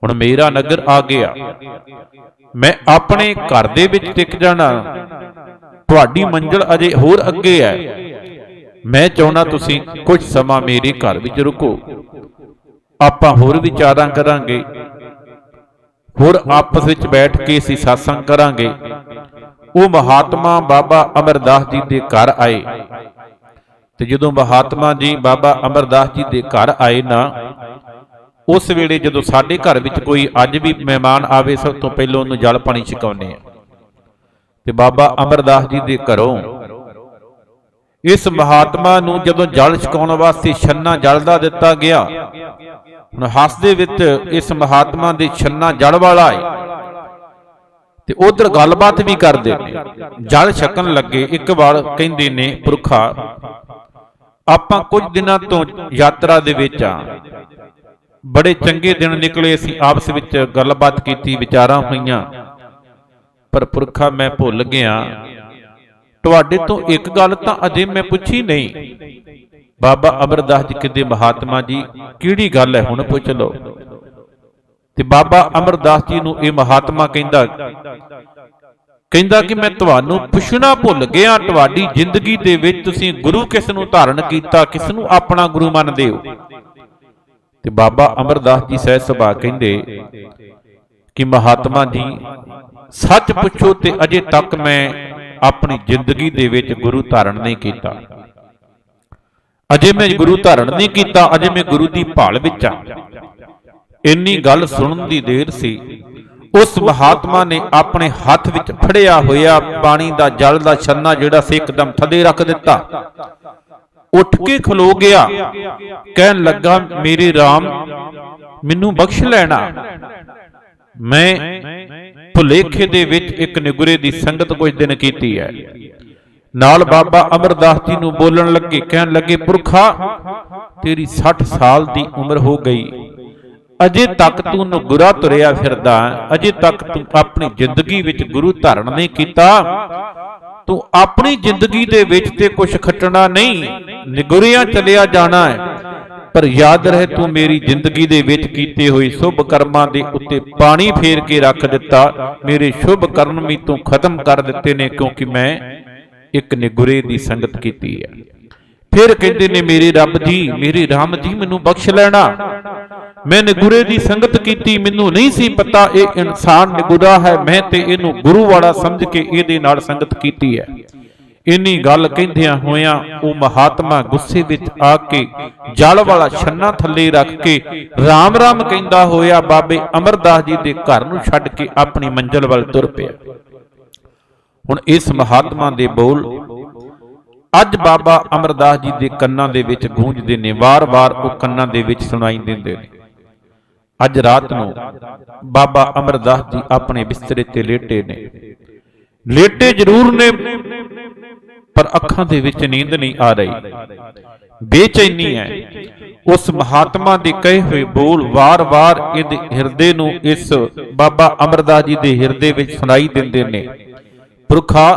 ਹੁਣ ਮੇਰਾ ਨਗਰ ਆ ਗਿਆ, ਮੈਂ ਆਪਣੇ ਘਰ ਦੇ ਵਿੱਚ ਟਿਕ ਜਾਣਾ, ਤੁਹਾਡੀ ਮੰਜ਼ਿਲ ਅਜੇ ਹੋਰ ਅੱਗੇ ਹੈ, ਮੈਂ ਚਾਹੁੰਦਾ ਤੁਸੀਂ ਕੁਝ ਸਮਾਂ ਮੇਰੇ ਘਰ ਵਿੱਚ ਰੁਕੋ, ਆਪਾਂ ਹੋਰ ਵਿਚਾਰਾਂ ਕਰਾਂਗੇ, ਹੋਰ ਆਪਸ ਵਿੱਚ ਬੈਠ ਕੇ ਅਸੀਂ satsang ਕਰਾਂਗੇ। ਉਹ ਮਹਾਤਮਾ ਬਾਬਾ ਅਮਰਦਾਸ ਜੀ ਦੇ ਘਰ ਆਏ ਤੇ ਜਦੋਂ ਮਹਾਤਮਾ ਜੀ ਬਾਬਾ ਅਮਰਦਾਸ ਜੀ ਦੇ ਘਰ ਆਏ ਨਾ, ਉਸ ਵੇਲੇ ਜਦੋਂ ਸਾਡੇ ਘਰ ਵਿੱਚ ਕੋਈ ਅੱਜ ਵੀ ਮਹਿਮਾਨ ਆਵੇ, ਸਭ ਤੋਂ ਪਹਿਲਾਂ ਉਹਨੂੰ ਜਲ ਪਾਣੀ ਛਕਾਉਂਦੇ ਆ। ਤੇ ਬਾਬਾ ਅਮਰਦਾਸ ਜੀ ਦੇ ਘਰੋਂ ਇਸ ਮਹਾਤਮਾ ਨੂੰ ਜਦੋਂ ਜਲ ਛਕਾਉਣ ਵਾਸਤੇ ਛੰਨਾ ਜਲ ਦਾ ਦਿੱਤਾ ਗਿਆ, ਹੁਣ ਹੱਸਦੇ ਵਿੱਚ ਇਸ ਮਹਾਤਮਾ ਦੇ ਛੰਨਾ ਜਲ ਵਾਲਾ ਹੈ ਤੇ ਉਧਰ ਗੱਲਬਾਤ ਵੀ ਕਰਦੇ ਨੇ। ਜਲ ਛਕਣ ਲੱਗੇ ਇੱਕ ਵਾਰ ਕਹਿੰਦੇ ਨੇ, ਪੁਰਖਾ ਆਪਾਂ ਕੁਝ ਦਿਨਾਂ ਤੋਂ ਯਾਤਰਾ ਦੇ ਵਿੱਚ ਆ, ਬੜੇ ਚੰਗੇ ਦਿਨ ਨਿਕਲੇ, ਅਸੀਂ ਆਪਸ ਵਿੱਚ ਗੱਲਬਾਤ ਕੀਤੀ, ਵਿਚਾਰਾਂ ਹੋਈਆਂ, ਪਰ ਪੁਰਖਾ ਮੈਂ ਭੁੱਲ ਗਿਆ, ਤੁਹਾਡੇ ਤੋਂ ਇੱਕ ਗੱਲ ਤਾਂ ਅਜੇ ਮੈਂ ਪੁੱਛੀ ਨਹੀਂ। ਬਾਬਾ ਅਮਰਦਾਸ ਜੀ ਕਹਿੰਦੇ ਮਹਾਤਮਾ ਜੀ ਕਿਹੜੀ ਗੱਲ ਹੈ, ਹੁਣ ਪੁੱਛ ਲਓ। ਤੇ ਬਾਬਾ ਅਮਰਦਾਸ ਜੀ ਨੂੰ ਇਹ ਮਹਾਤਮਾ ਕਹਿੰਦਾ ਕਿ ਮੈਂ ਤੁਹਾਨੂੰ ਪੁੱਛਣਾ ਭੁੱਲ ਗਿਆ, ਤੁਹਾਡੀ ਜ਼ਿੰਦਗੀ ਦੇ ਵਿੱਚ ਤੁਸੀਂ ਗੁਰੂ ਕਿਸ ਨੂੰ ਧਾਰਨ ਕੀਤਾ, ਕਿਸ ਨੂੰ ਆਪਣਾ ਗੁਰੂ ਮੰਨਦੇ ਹੋ? ਤੇ ਬਾਬਾ ਅਮਰਦਾਸ ਜੀ ਸਹਿਜ ਸੁਭਾਅ ਕਹਿੰਦੇ ਕਿ ਮਹਾਤਮਾ ਜੀ ਸੱਚ ਪੁੱਛੋ ਤੇ ਅਜੇ ਤੱਕ ਮੈਂ ਆਪਣੀ ਜ਼ਿੰਦਗੀ ਦੇ ਵਿੱਚ ਗੁਰੂ ਧਾਰਨ ਨਹੀਂ ਕੀਤਾ, ਅਜੇ ਮੈਂ ਗੁਰੂ ਧਾਰਨ ਨਹੀਂ ਕੀਤਾ, ਅਜੇ ਮੈਂ ਗੁਰੂ ਦੀ ਭਾਲ ਵਿੱਚ ਆ। ਇੰਨੀ ਗੱਲ ਸੁਣਨ ਦੀ ਦੇਰ ਸੀ, ਉਸ ਮਹਾਤਮਾ ਨੇ ਆਪਣੇ ਹੱਥ ਵਿੱਚ ਫੜਿਆ ਹੋਇਆ ਪਾਣੀ ਦਾ ਜਲ ਦਾ ਛੰਨਾ ਜਿਹੜਾ ਸੀ ਇੱਕਦਮ ਥੱਲੇ ਰੱਖ ਦਿੱਤਾ, ਉੱਠ ਕੇ ਖਲੋ ਗਿਆ, ਕਹਿਣ ਲੱਗਾ ਮੇਰੇ ਰਾਮ ਮੈਨੂੰ ਬਖਸ਼ ਲੈਣਾ, ਮੈਂ ਭੁਲੇਖੇ ਦੇ ਵਿੱਚ ਇੱਕ ਨਿਗੁਰੇ ਦੀ ਸੰਗਤ ਕੁਝ ਦਿਨ ਕੀਤੀ ਹੈ। ਨਾਲ ਬਾਬਾ ਅਮਰਦਾਸ ਜੀ ਨੂੰ ਬੋਲਣ ਲੱਗੇ, ਕਹਿਣ ਲੱਗੇ ਪੁਰਖਾ ਤੇਰੀ 60 ਸਾਲ ਦੀ ਉਮਰ ਹੋ ਗਈ, ਅਜੇ ਤੱਕ ਤੂੰ ਨਗੁਰਾ ਤੁਰਿਆ ਫਿਰਦਾ, ਅਜੇ ਤੱਕ ਤੂੰ ਆਪਣੀ ਜ਼ਿੰਦਗੀ ਵਿੱਚ ਗੁਰੂ ਧਾਰਨ ਨਹੀਂ ਕੀਤਾ, ਤੂੰ ਆਪਣੀ ਜ਼ਿੰਦਗੀ ਦੇ ਵਿੱਚ ਤੇ ਕੁਝ ਖੱਟਣਾ ਨਹੀਂ, ਨਿਗੁਰਿਆਂ ਚਲਿਆ ਜਾਣਾ ਹੈ। ਪਰ ਯਾਦ ਰਹੇ ਤੂੰ ਮੇਰੀ ਜ਼ਿੰਦਗੀ ਦੇ ਵਿੱਚ ਕੀਤੇ ਹੋਏ ਸ਼ੁਭ ਕਰਮਾਂ ਦੇ ਉੱਤੇ ਪਾਣੀ ਫੇਰ ਕੇ ਰੱਖ ਦਿੱਤਾ। ਮੇਰੇ ਸ਼ੁਭ ਕਰਮ ਵੀ ਤੂੰ ਖਤਮ ਕਰ ਦਿੱਤੇ ਨੇ, ਕਿਉਂਕਿ ਮੈਂ ਇੱਕ ਨਿਗੁਰੇ ਦੀ ਸੰਗਤ ਕੀਤੀ ਹੈ। ਫਿਰ ਕਹਿੰਦੇ ਨੇ ਮੇਰੇ ਰੱਬ ਜੀ, ਮੇਰੇ ਰਾਮ ਜੀ, ਮੈਨੂੰ ਬਖਸ਼ ਲੈਣਾ। ਮੈਂ ਨਿਗੁਰੇ ਦੀ ਸੰਗਤ ਕੀਤੀ, ਮੈਨੂੰ ਨਹੀਂ ਸੀ ਪਤਾ ਇਹ ਇਨਸਾਨ ਨਿਗੁਰਾ ਹੈ। ਮੈਂ ਤੇ ਇਹਨੂੰ ਗੁਰੂ ਵਾਲਾ ਸਮਝ ਕੇ ਇਹਦੇ ਨਾਲ ਸੰਗਤ ਕੀਤੀ ਹੈ। ਇੰਨੀ ਗੱਲ ਕਹਿੰਦਿਆਂ ਹੋਇਆਂ ਉਹ ਮਹਾਤਮਾ ਗੁੱਸੇ ਵਿੱਚ ਆ ਕੇ ਜਲ ਵਾਲਾ ਛੰਨਾ ਥੱਲੇ ਰੱਖ ਕੇ ਰਾਮ ਰਾਮ ਕਹਿੰਦਾ ਹੋਇਆ ਬਾਬੇ ਅਮਰਦਾਸ ਜੀ ਦੇ ਘਰ ਨੂੰ ਛੱਡ ਕੇ ਆਪਣੀ ਮੰਜ਼ਿਲ ਵੱਲ ਤੁਰ ਪਿਆ। ਹੁਣ ਇਸ ਮਹਾਤਮਾ ਦੇ ਬੋਲ ਅੱਜ ਬਾਬਾ ਅਮਰਦਾਸ ਜੀ ਦੇ ਕੰਨਾਂ ਦੇ ਵਿੱਚ ਗੂੰਜਦੇ ਨੇ, ਵਾਰ-ਵਾਰ ਉਹ ਕੰਨਾਂ ਦੇ ਵਿੱਚ ਸੁਣਾਈ ਦਿੰਦੇ ਨੇ। ਅੱਜ ਰਾਤ ਨੂੰ ਬਾਬਾ ਅਮਰਦਾਸ ਜੀ ਆਪਣੇ ਬਿਸਤਰੇ ਤੇ ਲੇਟੇ ਨੇ। ਲੇਟੇ ਜ਼ਰੂਰ ਨੇ, ਪਰ ਅੱਖਾਂ ਦੇ ਵਿੱਚ ਨੀਂਦ ਨਹੀਂ ਆ ਰਹੀ, ਬੇਚੈਨੀ ਹੈ। ਉਸ ਮਹਾਤਮਾ ਦੇ ਕਹੇ ਹੋਏ ਬੋਲ ਵਾਰ-ਵਾਰ ਇਹਦੇ ਹਿਰਦੇ ਨੂੰ, ਇਸ ਬਾਬਾ ਅਮਰਦਾਸ ਜੀ ਦੇ ਹਿਰਦੇ ਵਿੱਚ ਸੁਣਾਈ ਦਿੰਦੇ ਨੇ। ਪੁਰਖਾ,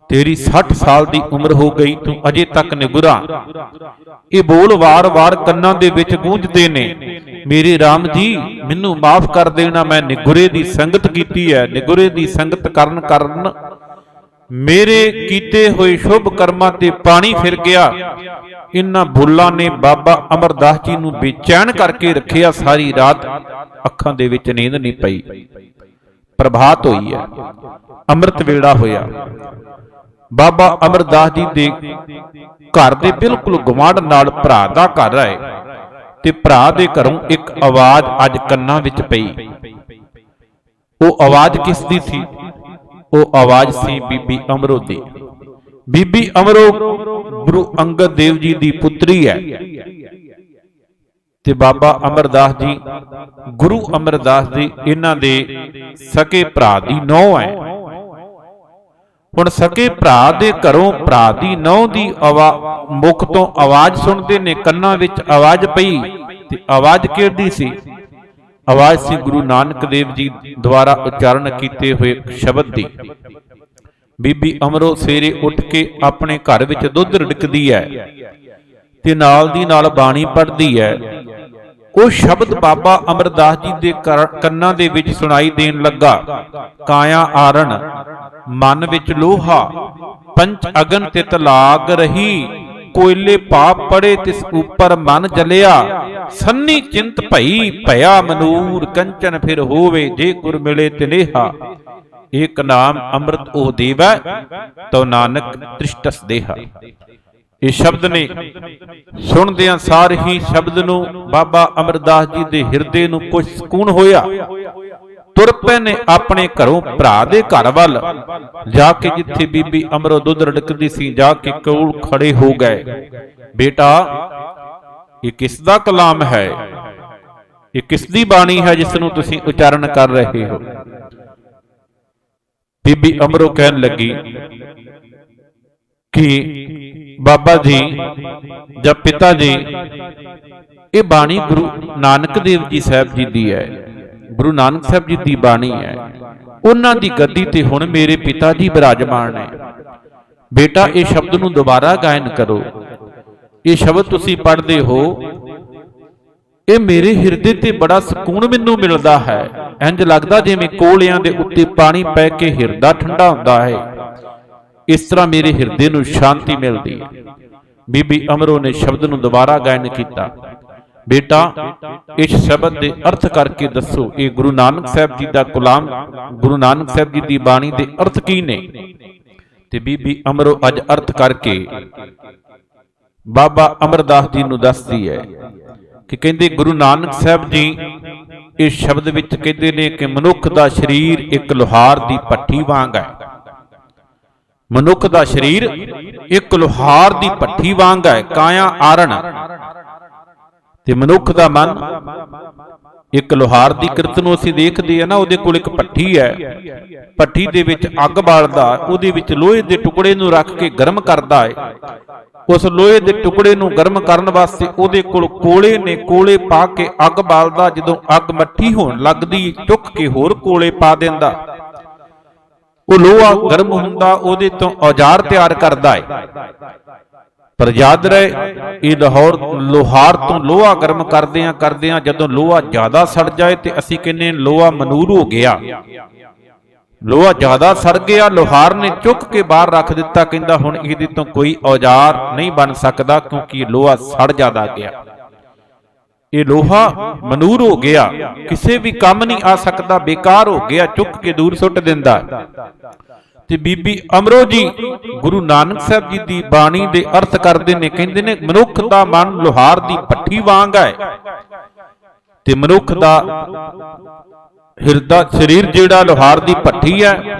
ਤੇਰੀ 60 ਸਾਲ ਦੀ ਉਮਰ ਹੋ ਗਈ, ਤੂੰ ਅਜੇ ਤੱਕ ਨਿਗੁਰਾ। ਇਹ ਬੋਲ ਵਾਰ-ਵਾਰ ਕੰਨਾਂ ਦੇ ਵਿੱਚ ਗੂੰਜਦੇ ਨੇ। ਮੇਰੇ ਰਾਮ ਜੀ, ਮੈਨੂੰ ਮਾਫ ਕਰ ਦੇਣਾ, ਮੈਂ ਨਿਗੁਰੇ ਦੀ ਸੰਗਤ ਕੀਤੀ ਹੈ। ਨਿਗੁਰੇ ਦੀ ਸੰਗਤ ਕਰਨ ਮੇਰੇ ਕੀਤੇ ਹੋਏ ਸ਼ੁਭ ਕਰਮਾਂ ਤੇ ਪਾਣੀ ਫਿਰ ਗਿਆ। ਇਹਨਾਂ ਬੋਲਾਂ ਨੇ ਬਾਬਾ ਅਮਰਦਾਸ ਜੀ ਨੂੰ ਬੇਚੈਨ ਕਰਕੇ ਰੱਖਿਆ। ਸਾਰੀ ਰਾਤ ਅੱਖਾਂ ਦੇ ਵਿੱਚ ਨੀਂਦ ਨਹੀਂ ਪਈ। ਪ੍ਰਭਾਤ ਹੋਈ ਹੈ, ਅੰਮ੍ਰਿਤ ਵੇਲਾ ਹੋਇਆ। ਬਾਬਾ ਅਮਰਦਾਸ ਜੀ ਦੇ ਘਰ ਦੇ ਬਿਲਕੁਲ ਗੁਆਂਢ ਨਾਲ ਭਰਾ ਦਾ ਘਰ ਹੈ, ਤੇ ਭਰਾ ਦੇ ਘਰੋਂ ਇੱਕ ਆਵਾਜ਼ ਅੱਜ ਕੰਨਾਂ ਵਿੱਚ ਪਈ। ਉਹ ਆਵਾਜ਼ ਕਿਸ ਦੀ ਸੀ? ਉਹ ਆਵਾਜ਼ ਸੀ ਬੀਬੀ ਅਮਰੋ ਦੀ। ਬੀਬੀ ਅਮਰੋ ਗੁਰੂ ਅੰਗਦ ਦੇਵ ਜੀ ਦੀ ਪੁੱਤਰੀ ਹੈ, ਤੇ ਬਾਬਾ ਅਮਰਦਾਸ ਜੀ ਗੁਰੂ ਅਮਰਦਾਸ ਜੀ ਇਹਨਾਂ ਦੇ ਸਕੇ ਭਰਾ ਦੀ ਨੂੰਹ ਹੈ। ਹੁਣ ਸਕੇ ਭਰਾ ਦੇ ਘਰੋਂ ਭਰਾ ਦੀ ਨੂੰਹ ਦੀ ਮੁਖ ਤੋਂ ਆਵਾਜ਼ ਸੁਣਦੇ ਨੇ, ਕੰਨਾਂ ਵਿੱਚ ਆਵਾਜ਼ ਪਈ। ਤੇ ਆਵਾਜ਼ ਕਿਹਦੀ ਸੀ? ਆਵਾਜ਼ ਸੀ ਗੁਰੂ ਨਾਨਕ ਦੇਵ ਜੀ ਦੁਆਰਾ ਉਚਾਰਨ ਕੀਤੇ ਹੋਏ ਸ਼ਬਦ ਦੀ। ਬੀਬੀ ਅਮਰੋ ਸਵੇਰੇ ਉੱਠ ਕੇ ਆਪਣੇ ਘਰ ਵਿੱਚ ਦੁੱਧ ਰਿੜਕਦੀ ਹੈ ਤੇ ਨਾਲ ਦੀ ਨਾਲ ਬਾਣੀ ਪੜ੍ਹਦੀ ਹੈ। ਉਹ ਸ਼ਬਦ ਬਾਬਾ ਅਮਰਦਾਸ ਜੀ ਦੇ ਕੰਨਾਂ ਦੇ ਵਿੱਚ ਸੁਣਾਈ ਦੇਣ ਲੱਗਾ। ਕਾਇਆ ਆਰਣ ਮਨ ਵਿੱਚ ਲੋਹਾ, ਪੰਚ ਅਗਨ ਤਿਤ ਲਾਗ ਰਹੀ। ਕੋਇਲੇ ਪਾਪ ਪੜੇ ਤਿਸ ਉਪਰ ਮਨ ਜਲਿਆ। ਸੰਨੀ ਚਿੰਤ ਭਈ ਭਇਆ ਮਨੂਰ, ਕੰਚਨ ਫਿਰ ਹੋਵੇ ਜੇ ਗੁਰ ਮਿਲੇ ਤਿਨੇਹਾ। ਏਕ ਨਾਮ ਅੰਮ੍ਰਿਤ ਉਹ ਦੇਵੈ, ਤੋ ਨਾਨਕ ਤ੍ਰਿਸ਼ਟਸ ਦੇਹਾ। ਇਹ ਸ਼ਬਦ ਨੇ ਸੁਣਦਿਆਂ ਸਾਰ ਹੀ ਸ਼ਬਦ ਨੂੰ ਬਾਬਾ ਅਮਰਦਾਸ ਜੀ ਦੇ ਹਿਰਦੇ ਨੂੰ ਕੁਝ ਸਕੂਨ ਹੋਇਆ। ਤੁਰ ਪਏ ਨੇ ਆਪਣੇ ਘਰੋਂ ਭਰਾ ਦੇ ਘਰ ਵੱਲ। ਜਾ ਕੇ ਜਿੱਥੇ ਬੀਬੀ ਅਮਰੋ ਦੁੱਧ ਰੜਕਦੀ ਸੀ, ਜਾ ਕੇ ਕੋਲ ਖੜੇ ਹੋ ਗਏ। ਬੇਟਾ, ਇਹ ਕਿਸ ਦਾ ਕਲਾਮ ਹੈ? ਇਹ ਕਿਸ ਦੀ ਬਾਣੀ ਹੈ ਜਿਸ ਨੂੰ ਤੁਸੀਂ ਉਚਾਰਨ ਕਰ ਰਹੇ ਹੋ? ਬੀਬੀ ਅਮਰੋ ਕਹਿਣ ਲੱਗੀ ਕਿ ਬਾਬਾ ਜੀ ਜਾਂ ਪਿਤਾ ਜੀ, ਇਹ ਬਾਣੀ ਗੁਰੂ ਨਾਨਕ ਦੇਵ ਜੀ ਸਾਹਿਬ ਜੀ ਦੀ ਹੈ। ਗੁਰੂ ਨਾਨਕ ਸਾਹਿਬ ਜੀ ਦੀ ਬਾਣੀ ਹੈ। ਉਹਨਾਂ ਦੀ ਗੱਦੀ ਤੇ ਹੁਣ ਮੇਰੇ ਪਿਤਾ ਜੀ ਬਿਰਾਜਮਾਨ ਨੇ। ਬੇਟਾ, ਇਹ ਸ਼ਬਦ ਨੂੰ ਦੁਬਾਰਾ ਗਾਇਨ ਕਰੋ। ਇਹ ਸ਼ਬਦ ਤੁਸੀਂ ਪੜ੍ਹਦੇ ਹੋ, ਇਹ ਮੇਰੇ ਹਿਰਦੇ ਤੇ ਬੜਾ ਸਕੂਨ ਮੈਨੂੰ ਮਿਲਦਾ ਹੈ। ਇੰਜ ਲੱਗਦਾ ਜਿਵੇਂ ਕੋਲਿਆਂ ਦੇ ਉੱਤੇ ਪਾਣੀ ਪੈ ਕੇ ਹਿਰਦਾ ਠੰਡਾ ਹੁੰਦਾ ਹੈ। ਇਸ ਤਰ੍ਹਾਂ ਮੇਰੇ ਹਿਰਦੇ ਨੂੰ ਸ਼ਾਂਤੀ ਮਿਲਦੀ ਹੈ। ਬੀਬੀ ਅਮਰੋ ਨੇ ਸ਼ਬਦ ਨੂੰ ਦੁਬਾਰਾ ਗਾਇਨ ਕੀਤਾ। ਬੇਟਾ, ਇਸ ਸ਼ਬਦ ਦੇ ਅਰਥ ਕਰਕੇ ਦੱਸੋ, ਇਹ ਗੁਰੂ ਨਾਨਕ ਸਾਹਿਬ ਜੀ ਦਾ ਕਲਾਮ, ਗੁਰੂ ਨਾਨਕ ਸਾਹਿਬ ਜੀ ਦੀ ਬਾਣੀ ਦੇ ਅਰਥ ਕੀ ਨੇ? ਤੇ ਬੀਬੀ ਅਮਰੋ ਅੱਜ ਅਰਥ ਕਰਕੇ ਬਾਬਾ ਅਮਰਦਾਸ ਜੀ ਨੂੰ ਦੱਸਦੀ ਹੈ ਕਿ ਕਹਿੰਦੇ ਗੁਰੂ ਨਾਨਕ ਸਾਹਿਬ ਜੀ ਇਸ ਸ਼ਬਦ ਵਿੱਚ ਕਹਿੰਦੇ ਨੇ ਕਿ ਮਨੁੱਖ ਦਾ ਸਰੀਰ ਇੱਕ ਲੋਹਾਰ ਦੀ ਭੱਠੀ ਵਾਂਗ ਹੈ। ਮਨੁੱਖ ਦਾ ਸਰੀਰ ਇੱਕ ਲੋਹਾਰ ਦੀ ਭੱਠੀ ਵਾਂਗ ਹੈ। ਕਾਇਆ ਆਰਣ, ਤੇ ਮਨੁੱਖ ਦਾ ਮਨ ਇੱਕ ਲੋਹਾਰ ਦੀ ਕਿਰਤ ਨੂੰ ਅਸੀਂ ਦੇਖਦੇ ਆ ਨਾ, ਉਹਦੇ ਕੋਲ ਇੱਕ ਭੱਠੀ ਹੈ। ਭੱਠੀ ਦੇ ਵਿੱਚ ਅੱਗ ਬਾਲਦਾ, ਉਹਦੇ ਵਿੱਚ ਲੋਹੇ ਦੇ ਟੁਕੜੇ ਨੂੰ ਰੱਖ ਕੇ ਗਰਮ ਕਰਦਾ ਹੈ। ਉਸ ਲੋਹੇ ਦੇ ਟੁਕੜੇ ਨੂੰ ਗਰਮ ਕਰਨ ਵਾਸਤੇ ਉਹਦੇ ਕੋਲ ਕੋਲੇ ਨੇ, ਕੋਲੇ ਪਾ ਕੇ ਅੱਗ ਬਾਲਦਾ। ਜਦੋਂ ਅੱਗ ਮੱਠੀ ਹੋਣ ਲੱਗਦੀ, ਚੁੱਕ ਕੇ ਹੋਰ ਕੋਲੇ ਪਾ ਦਿੰਦਾ। ਉਹ ਲੋਹਾ ਗਰਮ ਹੁੰਦਾ, ਉਹਦੇ ਤੋਂ ਔਜ਼ਾਰ ਤਿਆਰ ਕਰਦਾ ਹੈ। ਪਰ ਯਾਦ ਰਹੇ ਇਹ ਲੋਹਾਰ ਤੋਂ ਲੋਹਾ ਗਰਮ ਕਰਦਿਆਂ ਜਦੋਂ ਲੋਹਾ ਜ਼ਿਆਦਾ ਸੜ ਜਾਏ ਤੇ ਅਸੀਂ ਕਹਿੰਦੇ ਲੋਹਾ ਮਨੂਰ ਹੋ ਗਿਆ। ਲੋਹਾ ਜ਼ਿਆਦਾ ਸੜ ਗਿਆ, ਲੋਹਾਰ ਨੇ ਚੁੱਕ ਕੇ ਬਾਹਰ ਰੱਖ ਦਿੱਤਾ, ਕਹਿੰਦਾ ਹੁਣ ਇਹਦੇ ਤੋਂ ਕੋਈ ਔਜ਼ਾਰ ਨਹੀਂ ਬਣ ਸਕਦਾ ਕਿਉਂਕਿ ਇਹ ਲੋਹਾ ਸੜ ਜ਼ਿਆਦਾ ਗਿਆ। ਇਹ ਲੋਹਾ ਮਨੂਰ ਹੋ ਗਿਆ, ਕਿਸੇ ਵੀ ਕੰਮ ਨਹੀਂ ਆ ਸਕਦਾ, ਬੇਕਾਰ ਹੋ ਗਿਆ, ਚੁੱਕ ਕੇ ਦੂਰ ਸੁੱਟ ਦਿੰਦਾ। ਤੇ ਬੀਬੀ ਅਮਰੋ ਜੀ ਗੁਰੂ ਨਾਨਕ ਸਾਹਿਬ ਜੀ ਦੀ ਬਾਣੀ ਦੇ ਅਰਥ ਕਰਦੇ ਨੇ, ਕਹਿੰਦੇ ਨੇ ਮਨੁੱਖ ਦਾ ਮਨ ਲੋਹਾਰ ਦੀ ਭੱਠੀ ਵਾਂਗ ਹੈ ਤੇ ਮਨੁੱਖ ਦਾ ਹਿਰਦਾ ਸਰੀਰ ਜਿਹੜਾ ਲੋਹਾਰ ਦੀ ਭੱਠੀ ਹੈ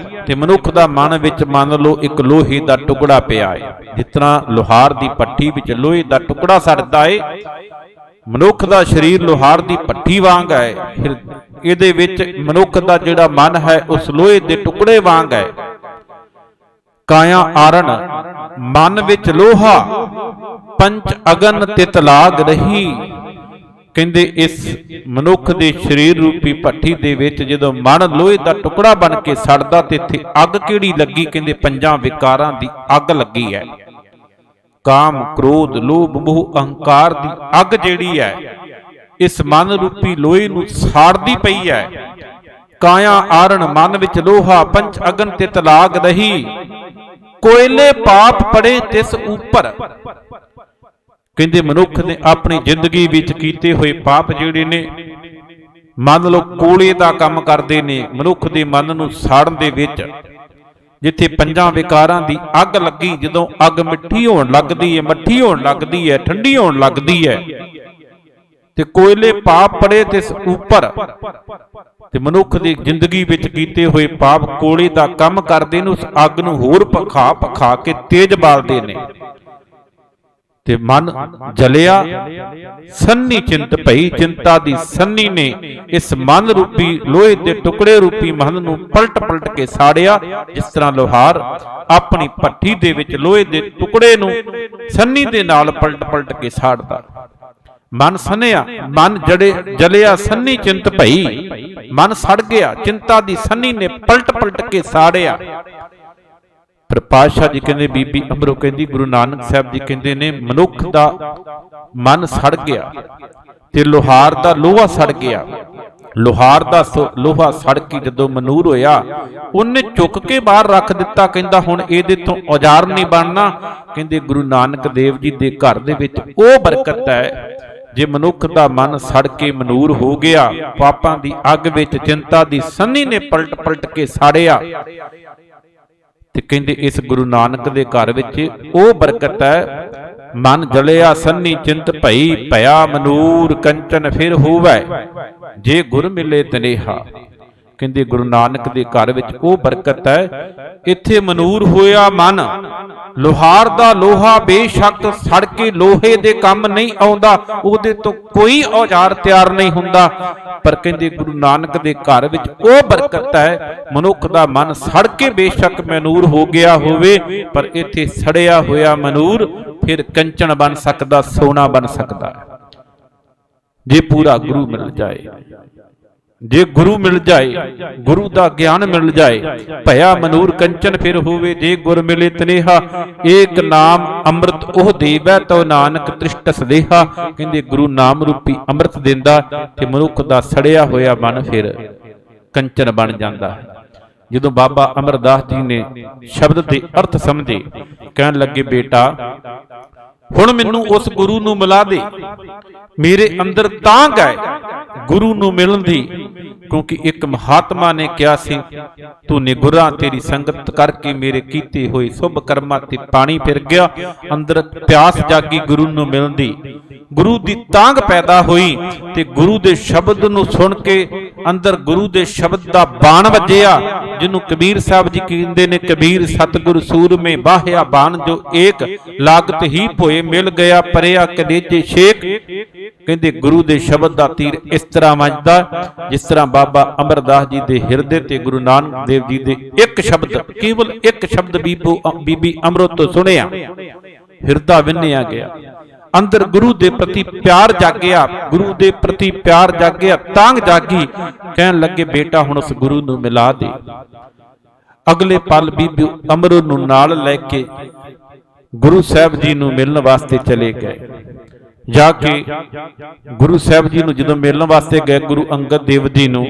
ਤੇ ਮਨੁੱਖ ਦਾ ਮਨ ਵਿੱਚ ਮੰਨ ਲਓ ਇੱਕ ਲੋਹੇ ਦਾ ਟੁਕੜਾ ਪਿਆ ਹੈ। ਜਿਸ ਤਰ੍ਹਾਂ ਲੋਹਾਰ ਦੀ ਭੱਠੀ ਵਿੱਚ ਲੋਹੇ ਦਾ ਟੁਕੜਾ ਸੜਦਾ ਹੈ, ਮਨੁੱਖ ਦਾ ਸਰੀਰ ਲੋਹਾਰ ਦੀ ਭੱਠੀ ਵਾਂਗ ਹੈ। ਇਹਦੇ ਵਿੱਚ ਮਨੁੱਖ ਦਾ ਜਿਹੜਾ ਮਨ ਹੈ ਉਸ ਲੋਹੇ ਦੇ ਟੁਕੜੇ ਵਾਂਗ ਹੈ। ਕਾਇਆ ਆਰਣ ਮਨ ਵਿੱਚ ਲੋਹਾ, ਪੰਚ ਅਗਨ ਤਿਤ ਲਾਗ ਰਹੀ। ਕਹਿੰਦੇ ਇਸ ਮਨੁੱਖ ਦੇ ਸਰੀਰ ਰੂਪੀ ਭੱਠੀ ਦੇ ਵਿੱਚ ਜਦੋਂ ਮਨ ਲੋਹੇ ਦਾ ਟੁਕੜਾ ਬਣ ਕੇ ਸੜਦਾ ਤੇ ਇੱਥੇ ਅੱਗ ਕਿਹੜੀ ਲੱਗੀ? ਕਹਿੰਦੇ ਪੰਜਾਂ ਵਿਕਾਰਾਂ ਦੀ ਅੱਗ ਲੱਗੀ ਹੈ। ਕਾਮ, ਕ੍ਰੋਧ, ਲੋਭ, ਮੋਹ, ਅਹੰਕਾਰ ਦੀ ਅੱਗ ਜਿਹੜੀ ਹੈ ਇਸ ਮਨ ਰੂਪੀ ਲੋਹੇ ਨੂੰ ਸਾੜਦੀ ਪਈ ਹੈ। ਕਾਇਆ ਆਰਣ ਮਨ ਵਿੱਚ ਲੋਹਾ, ਪੰਚ ਅਗਨ ਤਿਤ ਲਾਗ ਰਹੀ। ਕੋਇਲੇ ਪਾਪ ਪੜੇ ਤਿਸ ਉੱਪਰ। ਕਹਿੰਦੇ ਮਨੁੱਖ ਨੇ ਆਪਣੀ ਜ਼ਿੰਦਗੀ ਵਿੱਚ ਕੀਤੇ ਹੋਏ ਪਾਪ ਜਿਹੜੇ ਨੇ ਮੰਨ ਲਓ ਕੋਲੇ ਦਾ ਕੰਮ ਕਰਦੇ ਨੇ ਮਨੁੱਖ ਦੇ ਮਨ ਨੂੰ ਸਾੜਨ ਦੇ ਵਿੱਚ। ਜਿੱਥੇ ਪੰਜਾਂ ਵਿਕਾਰਾਂ ਦੀ ਅੱਗ ਲੱਗੀ, ਜਦੋਂ ਅੱਗ ਮਿੱਠੀ ਹੋਣ ਲੱਗਦੀ ਹੈ, ਮੱਠੀ ਹੋਣ ਲੱਗਦੀ ਹੈ, ਠੰਡੀ ਹੋਣ ਲੱਗਦੀ ਹੈ ਤੇ ਕੋਇਲੇ ਪਾਪ ਪੜੇ ਤਿਸ ਉੱਪਰ। ਤੇ ਮਨੁੱਖ ਦੀ ਜ਼ਿੰਦਗੀ ਵਿੱਚ ਕੀਤੇ ਹੋਏ ਪਾਪ ਕੋਲੇ ਦਾ ਕੰਮ ਕਰਦੇ ਨੇ, ਉਸ ਅੱਗ ਨੂੰ ਹੋਰ ਭਖਾ ਕੇ ਤੇਜ਼ ਬਾਲਦੇ ਨੇ ਤੇ ਮਨ ਜਲਿਆ। ਸੰਨੀ ਚਿੰਤ ਭਈ, ਚਿੰਤਾ ਦੀ ਸੰਨੀ ਨੇ ਇਸ ਮਨ ਰੂਪੀ ਲੋਹੇ ਦੇ ਟੁਕੜੇ ਰੂਪੀ ਮਨ ਨੂੰ ਪਲਟ ਕੇ ਸਾੜਿਆ। ਜਿਸ ਤਰ੍ਹਾਂ ਲੋਹਾਰ ਆਪਣੀ ਭੱਠੀ ਦੇ ਵਿੱਚ ਲੋਹੇ ਦੇ ਟੁਕੜੇ ਨੂੰ ਸੰਨੀ ਦੇ ਨਾਲ ਪਲਟ ਕੇ ਸਾੜਦਾ। ਮਨ ਸਨਿਆ, ਮਨ ਜਲਿਆ, ਸੰਨੀ ਚਿੰਤ ਭਈ, ਮਨ ਸੜ ਗਿਆ, ਚਿੰਤਾ ਦੀ ਸੰਨੀ ਨੇ ਪਲਟ ਕੇ ਸਾੜਿਆ। ਫਿਰ ਪਾਤਸ਼ਾਹ ਜੀ ਕਹਿੰਦੇ, ਬੀਬੀ ਅਮਰੋ ਕਹਿੰਦੀ, ਗੁਰੂ ਨਾਨਕ ਸਾਹਿਬ ਜੀ ਕਹਿੰਦੇ ਨੇ ਮਨੁੱਖ ਦਾ ਮਨ ਸੜ ਗਿਆ ਤੇ ਲੋਹਾਰ ਦਾ ਲੋਹਾ ਸੜ ਗਿਆ। ਲੋਹਾਰ ਦਾ ਲੋਹਾ ਸੜ ਕੇ ਜਦੋਂ ਮਨੂਰ ਹੋਇਆ ਉਹਨੇ ਚੁੱਕ ਕੇ ਬਾਹਰ ਰੱਖ ਦਿੱਤਾ। ਕਹਿੰਦਾ ਹੁਣ ਇਹਦੇ ਤੋਂ ਔਜ਼ਾਰ ਨਹੀਂ ਬਣਨਾ। ਕਹਿੰਦੇ ਗੁਰੂ ਨਾਨਕ ਦੇਵ ਜੀ ਦੇ ਘਰ ਦੇ ਵਿੱਚ ਉਹ ਬਰਕਤ ਹੈ ਜੇ ਮਨੁੱਖ ਦਾ ਮਨ ਸੜ ਕੇ ਮਨੂਰ ਹੋ ਗਿਆ, ਪਾਪਾਂ ਦੀ ਅੱਗ ਵਿੱਚ ਚਿੰਤਾ ਦੀ ਸੰਨੀ ਨੇ ਪਲਟ ਕੇ ਸਾੜਿਆ। ਤੇ ਕਹਿੰਦੇ ਇਸ ਗੁਰੂ ਨਾਨਕ ਦੇ ਘਰ ਵਿੱਚ ਉਹ ਬਰਕਤ ਹੈ, ਮਨ ਜਲਿਆ ਸੰਨੀ ਚਿੰਤ ਭਈ, ਭਇਆ ਮਨੂਰ ਕੰਚਨ ਫਿਰ ਹੋਵੈ, ਜੇ ਗੁਰ ਮਿਲੇ ਤਨੇਹਾ। ਕਹਿੰਦੇ ਗੁਰੂ ਨਾਨਕ ਦੇ ਘਰ ਵਿੱਚ ਉਹ ਬਰਕਤ ਹੈ, ਇੱਥੇ ਮਨੂਰ ਹੋਇਆ ਮਨ। ਲੋਹਾਰ ਦਾ ਲੋਹਾ ਬੇਸ਼ੱਕ ਸੜ ਕੇ ਲੋਹੇ ਦੇ ਕੰਮ ਨਹੀਂ ਆਉਂਦਾ, ਉਹਦੇ ਤੋਂ ਕੋਈ ਔਜ਼ਾਰ ਤਿਆਰ ਨਹੀਂ ਹੁੰਦਾ, ਪਰ ਕਹਿੰਦੇ ਗੁਰੂ ਨਾਨਕ ਦੇ ਘਰ ਵਿੱਚ ਉਹ ਬਰਕਤ ਹੈ, ਮਨੁੱਖ ਦਾ ਮਨ ਸੜ ਕੇ ਬੇਸ਼ੱਕ ਮਨੂਰ ਹੋ ਗਿਆ ਹੋਵੇ, ਪਰ ਇੱਥੇ ਸੜਿਆ ਹੋਇਆ ਮਨੂਰ ਫਿਰ ਕੰਚਨ ਬਣ ਸਕਦਾ, ਸੋਨਾ ਬਣ ਸਕਦਾ ਜੇ ਪੂਰਾ ਗੁਰੂ ਮਿਲ ਜਾਏ। ਜੇ ਗੁਰੂ ਮਿਲ ਜਾਏ, ਗੁਰੂ ਦਾ ਗਿਆਨ ਮਿਲ ਜਾਏ, ਭਇਆ ਮਨੂਰ ਕੰਚਨ ਫਿਰ ਹੋਵੇ, ਜੇ ਗੁਰ ਮਿਲੇ ਤਨੇਹਾ। ਏਕ ਨਾਮ ਅੰਮ੍ਰਿਤ ਉਹ ਦੇਵੈ, ਤਉ ਨਾਨਕ ਤ੍ਰਿਸ਼ਟ ਸਦੇਹਾ। ਕਹਿੰਦੇ ਗੁਰੂ ਨਾਮ ਰੂਪੀ ਅੰਮ੍ਰਿਤ ਦਿੰਦਾ ਤੇ ਮਨੁੱਖ ਦਾ ਸੜਿਆ ਹੋਇਆ ਮਨ ਫਿਰ ਕੰਚਨ ਬਣ ਜਾਂਦਾ ਹੈ। ਜਦੋਂ ਬਾਬਾ ਅਮਰਦਾਸ ਜੀ ਨੇ ਸ਼ਬਦ ਦੇ ਅਰਥ ਸਮਝੇ, ਕਹਿਣ ਲੱਗੇ, ਬੇਟਾ ਹੁਣ ਮੈਨੂੰ ਉਸ ਗੁਰੂ ਨੂੰ ਮਿਲਾ ਦੇ। ਮੇਰੇ ਅੰਦਰ ਤਾਂਘ ਹੈ ਗੁਰੂ ਨੂੰ ਮਿਲਣ ਦੀ, ਕਿਉਂਕਿ ਇੱਕ ਮਹਾਤਮਾ ਨੇ ਕਿਹਾ ਸੀ, ਤੂੰ ਨਿਗੁਰਾ ਤੇਰੀ ਸੰਗਤ ਕਰਕੇ ਮੇਰੇ ਕੀਤੇ ਹੋਏ ਸੁਭ ਕਰਮਾਂ ਤੇ ਪਾਣੀ ਫਿਰ ਗਿਆ। ਅੰਦਰ ਪਿਆਸ ਜਾਗੀ ਗੁਰੂ ਨੂੰ ਮਿਲਣ ਦੀ, ਗੁਰੂ ਦੀ ਤਾਂਘ ਪੈਦਾ ਹੋਈ ਤੇ ਗੁਰੂ ਦੇ ਸ਼ਬਦ ਨੂੰ ਸੁਣ ਕੇ ਅੰਦਰ ਗੁਰੂ ਦੇ ਸ਼ਬਦ ਦਾ ਬਾਣ ਵੱਜਿਆ, ਜਿਹਨੂੰ ਕਬੀਰ ਸਾਹਿਬ ਜੀ ਕਹਿੰਦੇ ਨੇ, ਕਬੀਰ ਸਤਿਗੁਰ ਸੂਰਮੇ ਬਾਹਿਆ ਬਾਣ, ਜੋ ਏਕ ਲਾਗਤ ਹੀ ਭੋਏ ਮਿਲ ਗਿਆ ਪਰਿਆ ਕਨੇਜੇ ਛੇਕ। ਕਹਿੰਦੇ ਗੁਰੂ ਦੇ ਸ਼ਬਦ ਦਾ ਤੀਰ ਇਸ ਤਰ੍ਹਾਂ ਵੱਜਦਾ ਜਿਸ ਤਰ੍ਹਾਂ ਬਾਬਾ ਅਮਰਦਾਸ ਜੀ ਦੇ ਹਿਰਦੇ ਤੇ ਗੁਰੂ ਨਾਨਕ ਦੇਵ ਜੀ ਦੇ ਇੱਕ ਸ਼ਬਦ, ਕੇਵਲ ਇੱਕ ਸ਼ਬਦ ਬੀਬੀ ਅਮਰੋ ਤੋਂ ਸੁਣਿਆ, ਹਿਰਦਾ ਵਿੰਨਿਆ ਗਿਆ, ਅੰਦਰ ਗੁਰੂ ਦੇ ਪ੍ਰਤੀ ਪਿਆਰ ਜਾਗਿਆ, ਗੁਰੂ ਦੇ ਪ੍ਰਤੀ ਪਿਆਰ ਜਾਗਿਆ, ਤਾਂਘ ਜਾਗੀ। ਕਹਿਣ ਲੱਗੇ, ਬੇਟਾ ਹੁਣ ਉਸ ਗੁਰੂ ਨੂੰ ਮਿਲਾ ਦੇ। ਅਗਲੇ ਪਲ ਬੀਬੀ ਅਮਰੋ ਨੂੰ ਨਾਲ ਲੈ ਕੇ ਗੁਰੂ ਸਾਹਿਬ ਜੀ ਨੂੰ ਮਿਲਣ ਵਾਸਤੇ ਚਲੇ ਗਏ। ਜਾ ਕੇ ਗੁਰੂ ਸਾਹਿਬ ਜੀ ਨੂੰ ਜਦੋਂ ਮਿਲਣ ਵਾਸਤੇ ਗਏ ਗੁਰੂ ਅੰਗਦ ਦੇਵ ਜੀ ਨੂੰ,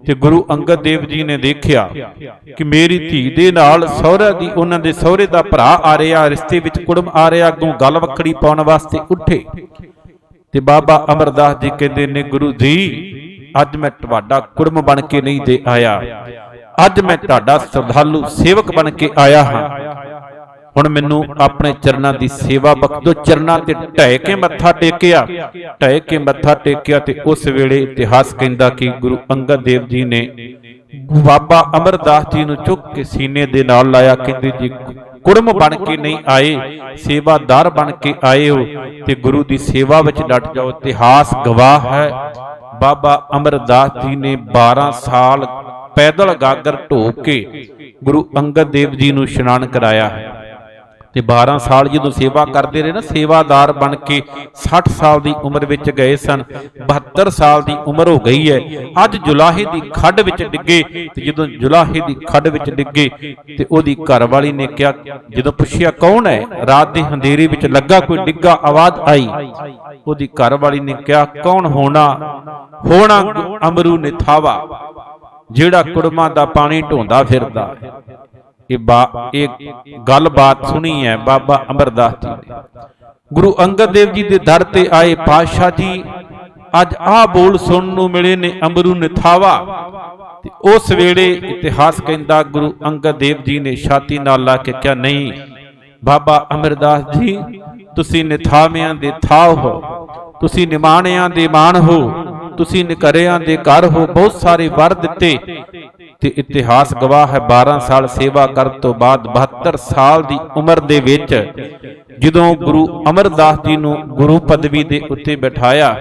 ਤੇ ਗੁਰੂ ਅੰਗਦ ਦੇਵ ਜੀ ਨੇ ਦੇਖਿਆ ਕਿ ਮੇਰੀ ਧੀ ਦੇ ਨਾਲ ਸਹੁਰਾ ਦੀ, ਉਹਨਾਂ ਦੇ ਸਹੁਰੇ ਦਾ ਭਰਾ ਆ ਰਿਹਾ, ਰਿਸ਼ਤੇ ਵਿੱਚ ਕੁੜਮ ਆ ਰਿਹਾ, ਅੱਗੋਂ ਗੱਲ ਵੱਖੜੀ ਪਾਉਣ ਵਾਸਤੇ ਉੱਠੇ। ਤੇ ਬਾਬਾ ਅਮਰਦਾਸ ਜੀ ਕਹਿੰਦੇ ਨੇ, ਗੁਰੂ ਜੀ ਅੱਜ ਮੈਂ ਤੁਹਾਡਾ ਕੁੜਮ ਬਣ ਕੇ ਨਹੀਂ ਦੇ ਆਇਆ, ਅੱਜ ਮੈਂ ਤੁਹਾਡਾ ਸ਼ਰਧਾਲੂ ਸੇਵਕ ਬਣ ਕੇ ਆਇਆ ਹਾਂ। ਹੁਣ ਮੈਨੂੰ ਆਪਣੇ ਚਰਨਾਂ ਦੀ ਸੇਵਾ ਬਖਸ਼ੋ। ਚਰਨਾਂ ਤੇ ਢਹਿ ਕੇ ਮੱਥਾ ਟੇਕਿਆ, ਢਹਿ ਕੇ ਮੱਥਾ ਟੇਕਿਆ। ਤੇ ਉਸ ਵੇਲੇ ਇਤਿਹਾਸ ਕਹਿੰਦਾ ਕਿ ਗੁਰੂ ਅੰਗਦ ਦੇਵ ਜੀ ਨੇ ਬਾਬਾ ਅਮਰਦਾਸ ਜੀ ਨੂੰ ਚੁੱਕ ਕੇ ਸੀਨੇ ਦੇ ਨਾਲ ਲਾਇਆ। ਕਹਿੰਦੇ ਜੀ ਕੁੜਮ ਬਣ ਕੇ ਨਹੀਂ ਆਏ, ਸੇਵਾਦਾਰ ਬਣ ਕੇ ਆਏ ਹੋ, ਤੇ ਗੁਰੂ ਦੀ ਸੇਵਾ ਵਿੱਚ ਡਟ ਜਾਓ। ਇਤਿਹਾਸ ਗਵਾਹ ਹੈ ਬਾਬਾ ਅਮਰਦਾਸ ਜੀ ਨੇ 12 ਸਾਲ ਪੈਦਲ ਗਾਗਰ ਢੋ ਕੇ ਗੁਰੂ ਅੰਗਦ ਦੇਵ ਜੀ ਨੂੰ ਇਸ਼ਨਾਨ ਕਰਾਇਆ। ਤੇ 12 ਸਾਲ ਜਦੋਂ ਸੇਵਾ ਕਰਦੇ ਰਹੇ ਨਾ, ਸੇਵਾਦਾਰ ਬਣ ਕੇ 60 ਸਾਲ ਦੀ ਉਮਰ ਵਿੱਚ ਗਏ ਸਨ। 72 ਸਾਲ ਦੀ ਉਮਰ ਹੋ ਗਈ ਹੈ। ਅੱਜ ਜੁਲਾਹੇ ਦੀ ਖੱਡ ਵਿੱਚ ਡਿੱਗੇ। ਤੇ ਜਦੋਂ ਜੁਲਾਹੇ ਦੀ ਖੱਡ ਵਿੱਚ ਡਿੱਗੇ ਤੇ ਉਹਦੀ ਘਰਵਾਲੀ ਨੇ ਕਿਹਾ, ਜਦੋਂ ਪੁੱਛਿਆ ਕੌਣ ਹੈ, ਰਾਤ ਦੇ ਹਨੇਰੇ ਵਿੱਚ ਲੱਗਾ ਕੋਈ ਡਿੱਗਾ ਆਵਾਜ਼ ਆਈ। ਉਹਦੀ ਘਰਵਾਲੀ ਨੇ ਕਿਹਾ, ਕੌਣ ਹੋਣਾ ਅਮਰੂ ਨਿਥਾਵਾ, ਜਿਹੜਾ ਕੁੜਮਾਂ ਦਾ ਪਾਣੀ ਢੋਂਦਾ ਫਿਰਦਾ। ਇਹ ਗੱਲਬਾਤ ਸੁਣੀ ਹੈ ਬਾਬਾ ਅਮਰਦਾਸ ਜੀ ਨੇ। ਗੁਰੂ ਅੰਗਦ ਦੇਵ ਜੀ ਦੇ ਦਰ ਤੇ ਆਏ, ਪਾਤਸ਼ਾਹ ਜੀ ਅੱਜ ਆਹ ਬੋਲ ਸੁਣਨ ਨੂੰ ਮਿਲੇ ਨੇ, ਅਮਰੂ ਨਿਥਾਵਾ। ਤੇ ਉਸ ਵੇਲੇ ਇਤਿਹਾਸ ਕਹਿੰਦਾ ਗੁਰੂ ਅੰਗਦ ਦੇਵ ਜੀ ਨੇ ਛਾਤੀ ਨਾਲ ਲਾ ਕੇ ਕਿਹਾ, ਨਹੀਂ ਬਾਬਾ ਅਮਰਦਾਸ ਜੀ, ਤੁਸੀਂ ਨਿਥਾਵਿਆਂ ਦੇ ਥਾਵ ਹੋ, ਤੁਸੀਂ ਨਿਮਾਣਿਆਂ ਦੇ ਮਾਣ ਹੋ, ਤੁਸੀਂ ਨਿਕਰਿਆਂ ਦੇ ਘਰ ਹੋ, ਬਹੁਤ ਸਾਰੇ ਵਰ ਦਿੱਤੇ। ਤੇ ਇਤਿਹਾਸ ਗਵਾਹ ਹੈ 12 ਸਾਲ ਸੇਵਾ ਕਰਨ ਤੋਂ ਬਾਅਦ 72 ਸਾਲ ਦੀ ਉਮਰ ਦੇ ਵਿੱਚ ਜਦੋਂ ਗੁਰੂ ਅਮਰਦਾਸ ਜੀ ਨੂੰ ਗੁਰੂ ਪਦਵੀ ਦੇ ਉੱਤੇ ਬਿਠਾਇਆ,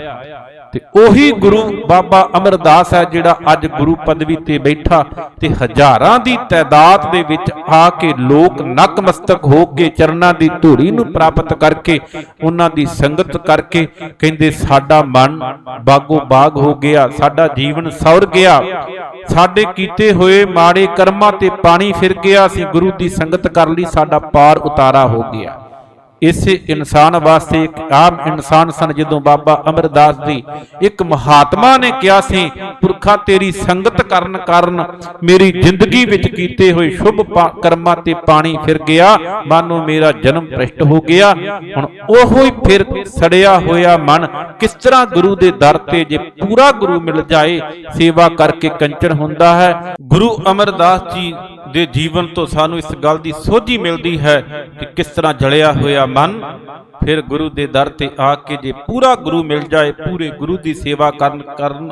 ਤੇ ਉਹੀ ਗੁਰੂ ਬਾਬਾ ਅਮਰਦਾਸ ਹੈ ਜਿਹੜਾ ਅੱਜ ਗੁਰੂ ਪਦਵੀ ਤੇ ਬੈਠਾ। ਤੇ ਹਜ਼ਾਰਾਂ ਦੀ ਤਾਦਾਦ ਦੇ ਵਿੱਚ ਆ ਕੇ ਲੋਕ ਨਤਮਸਤਕ ਹੋ ਕੇ ਚਰਨਾਂ ਦੀ ਧੂੜੀ ਨੂੰ ਪ੍ਰਾਪਤ ਕਰਕੇ, ਉਹਨਾਂ ਦੀ ਸੰਗਤ ਕਰਕੇ ਕਹਿੰਦੇ ਸਾਡਾ ਮਨ ਬਾਗੋ ਬਾਗ ਹੋ ਗਿਆ, ਸਾਡਾ ਜੀਵਨ ਸੌਰ ਗਿਆ, ਸਾਡੇ ਕੀਤੇ ਹੋਏ ਮਾੜੇ ਕਰਮਾਂ ਤੇ ਪਾਣੀ ਫਿਰ ਗਿਆ, ਅਸੀਂ ਗੁਰੂ ਦੀ ਸੰਗਤ ਕਰ ਲਈ, ਸਾਡਾ ਪਾਰ ਉਤਾਰਾ ਹੋ ਗਿਆ। ਇਸੇ ਇਨਸਾਨ ਵਾਸਤੇ ਇੱਕ ਆਮ ਇਨਸਾਨ ਸਨ। ਜਦੋਂ ਬਾਬਾ ਅਮਰਦਾਸ ਜੀ, ਇੱਕ ਮਹਾਤਮਾ ਨੇ ਕਿਹਾ ਸੀ, ਪੁਰਖਾ ਤੇਰੀ ਸੰਗਤ ਕਰਨ ਕਾਰਨ ਮੇਰੀ ਜ਼ਿੰਦਗੀ ਵਿੱਚ ਕੀਤੇ ਹੋਏ ਸ਼ੁਭ ਕਰਮਾਂ ਤੇ ਪਾਣੀ ਫਿਰ ਗਿਆ, ਮਾਨੋ ਮੇਰਾ ਜਨਮ ਭ੍ਰਿਸ਼ਟ ਹੋ ਗਿਆ। ਹੁਣ ਉਹੋ ਹੀ ਫਿਰ ਸੜਿਆ ਹੋਇਆ ਮਨ ਕਿਸ ਤਰ੍ਹਾਂ ਗੁਰੂ ਦੇ ਦਰ ਤੇ ਜੇ ਪੂਰਾ ਗੁਰੂ ਮਿਲ ਜਾਏ ਸੇਵਾ ਕਰਕੇ ਕੰਚਨ ਹੁੰਦਾ ਹੈ। ਗੁਰੂ ਅਮਰਦਾਸ ਜੀ ਦੇ ਜੀਵਨ ਤੋਂ ਸਾਨੂੰ ਇਸ ਗੱਲ ਦੀ ਸੋਝੀ ਮਿਲਦੀ ਹੈ ਕਿ ਕਿਸ ਤਰ੍ਹਾਂ ਜਲਿਆ ਹੋਇਆ ਮਨ ਫਿਰ ਗੁਰੂ ਦੇ ਦਰ ਤੇ ਆ ਕੇ ਜੇ ਪੂਰਾ ਗੁਰੂ ਮਿਲ ਜਾਏ, ਪੂਰੇ ਗੁਰੂ ਦੀ ਸੇਵਾ ਕਰਨ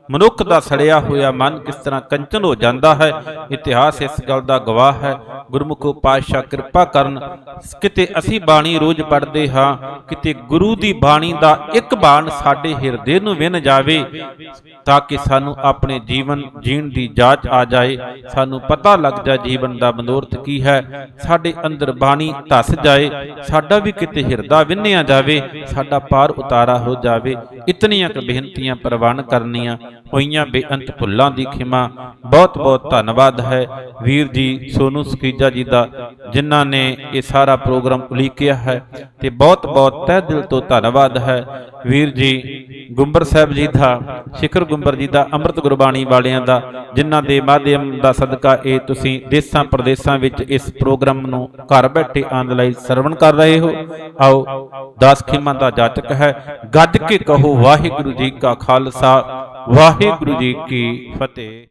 ਮਨੁੱਖ ਦਾ ਸੜਿਆ ਹੋਇਆ ਮਨ ਕਿਸ ਤਰ੍ਹਾਂ ਕੰਚਨ ਹੋ ਜਾਂਦਾ ਹੈ। ਇਤਿਹਾਸ ਇਸ ਗੱਲ ਦਾ ਗਵਾਹ ਹੈ। ਗੁਰਮੁਖੋ ਪਾਤਸ਼ਾਹ ਕਿਰਪਾ ਕਰਨ, ਕਿਤੇ ਅਸੀਂ ਬਾਣੀ ਰੋਜ਼ ਪੜ੍ਹਦੇ ਹਾਂ, ਕਿਤੇ ਗੁਰੂ ਦੀ ਬਾਣੀ ਦਾ ਇੱਕ ਬਾਣ ਸਾਡੇ ਹਿਰਦੇ ਨੂੰ ਵਿੰਨ ਜਾਵੇ, ਤਾਂ ਕਿ ਸਾਨੂੰ ਆਪਣੇ ਜੀਵਨ ਜੀਣ ਦੀ ਜਾਂਚ ਆ ਜਾਏ, ਸਾਨੂੰ ਪਤਾ ਲੱਗ ਜਾਏ ਜੀਵਨ ਦਾ ਮਨੋਰਥ ਕੀ ਹੈ, ਸਾਡੇ ਅੰਦਰ ਬਾਣੀ ਧਸ ਜਾਏ, ਸਾਡਾ ਵੀ ਕਿਤੇ ਹਿਰਦਾ ਵਿੰਨਿਆ ਜਾਵੇ, ਸਾਡਾ ਪਾਰ ਉਤਾਰਾ ਹੋ ਜਾਵੇ। ਇਤਨੀਆਂ ਕੁ ਬੇਨਤੀਆਂ ਪ੍ਰਵਾਨ ਕਰਨੀਆਂ ਹੋਈਆਂ। ਬੇਅੰਤ ਭੁੱਲਾਂ ਦੀ ਖਿਮਾ। ਬਹੁਤ ਬਹੁਤ ਧੰਨਵਾਦ ਹੈ ਵੀਰ ਜੀ ਸੋਨੂ ਸਕੀਜਾ ਜੀ ਦਾ, ਜਿਨ੍ਹਾਂ ਨੇ ਇਹ ਸਾਰਾ ਪ੍ਰੋਗਰਾਮ ਉਲੀਕਿਆ ਹੈ। ਤੇ ਬਹੁਤ ਬਹੁਤ ਤਹਿ ਦਿਲ ਤੋਂ ਧੰਨਵਾਦ ਹੈ ਵੀਰ ਜੀ ਗੁੰਬਰ ਸਾਹਿਬ ਜੀ ਦਾ, ਸਿਖਰ ਗੁੰਬਰ ਜੀ ਦਾ, ਅੰਮ੍ਰਿਤ ਗੁਰਬਾਣੀ ਵਾਲਿਆਂ ਦਾ, ਜਿਨ੍ਹਾਂ ਦੇ ਮਾਧਿਅਮ ਦਾ ਸਦਕਾ ਇਹ ਤੁਸੀਂ ਦੇਸਾਂ ਪ੍ਰਦੇਸਾਂ ਵਿੱਚ ਇਸ ਪ੍ਰੋਗਰਾਮ ਨੂੰ ਘਰ ਬੈਠੇ ਆਨੰਦ ਲਈ ਸਰਵਣ ਕਰ ਰਹੇ ਹੋ। ਆਓ ਦਾਸ ਖਿਮਾ ਦਾ ਜਾਚਕ ਹੈ, ਗੱਜ ਕੇ ਕਹੋ ਵਾਹਿਗੁਰੂ ਜੀ ਕਾ ਖਾਲਸਾ, ਵਾਹਿਗੁਰੂ ਜੀ ਕੀ ਫਤਿਹ।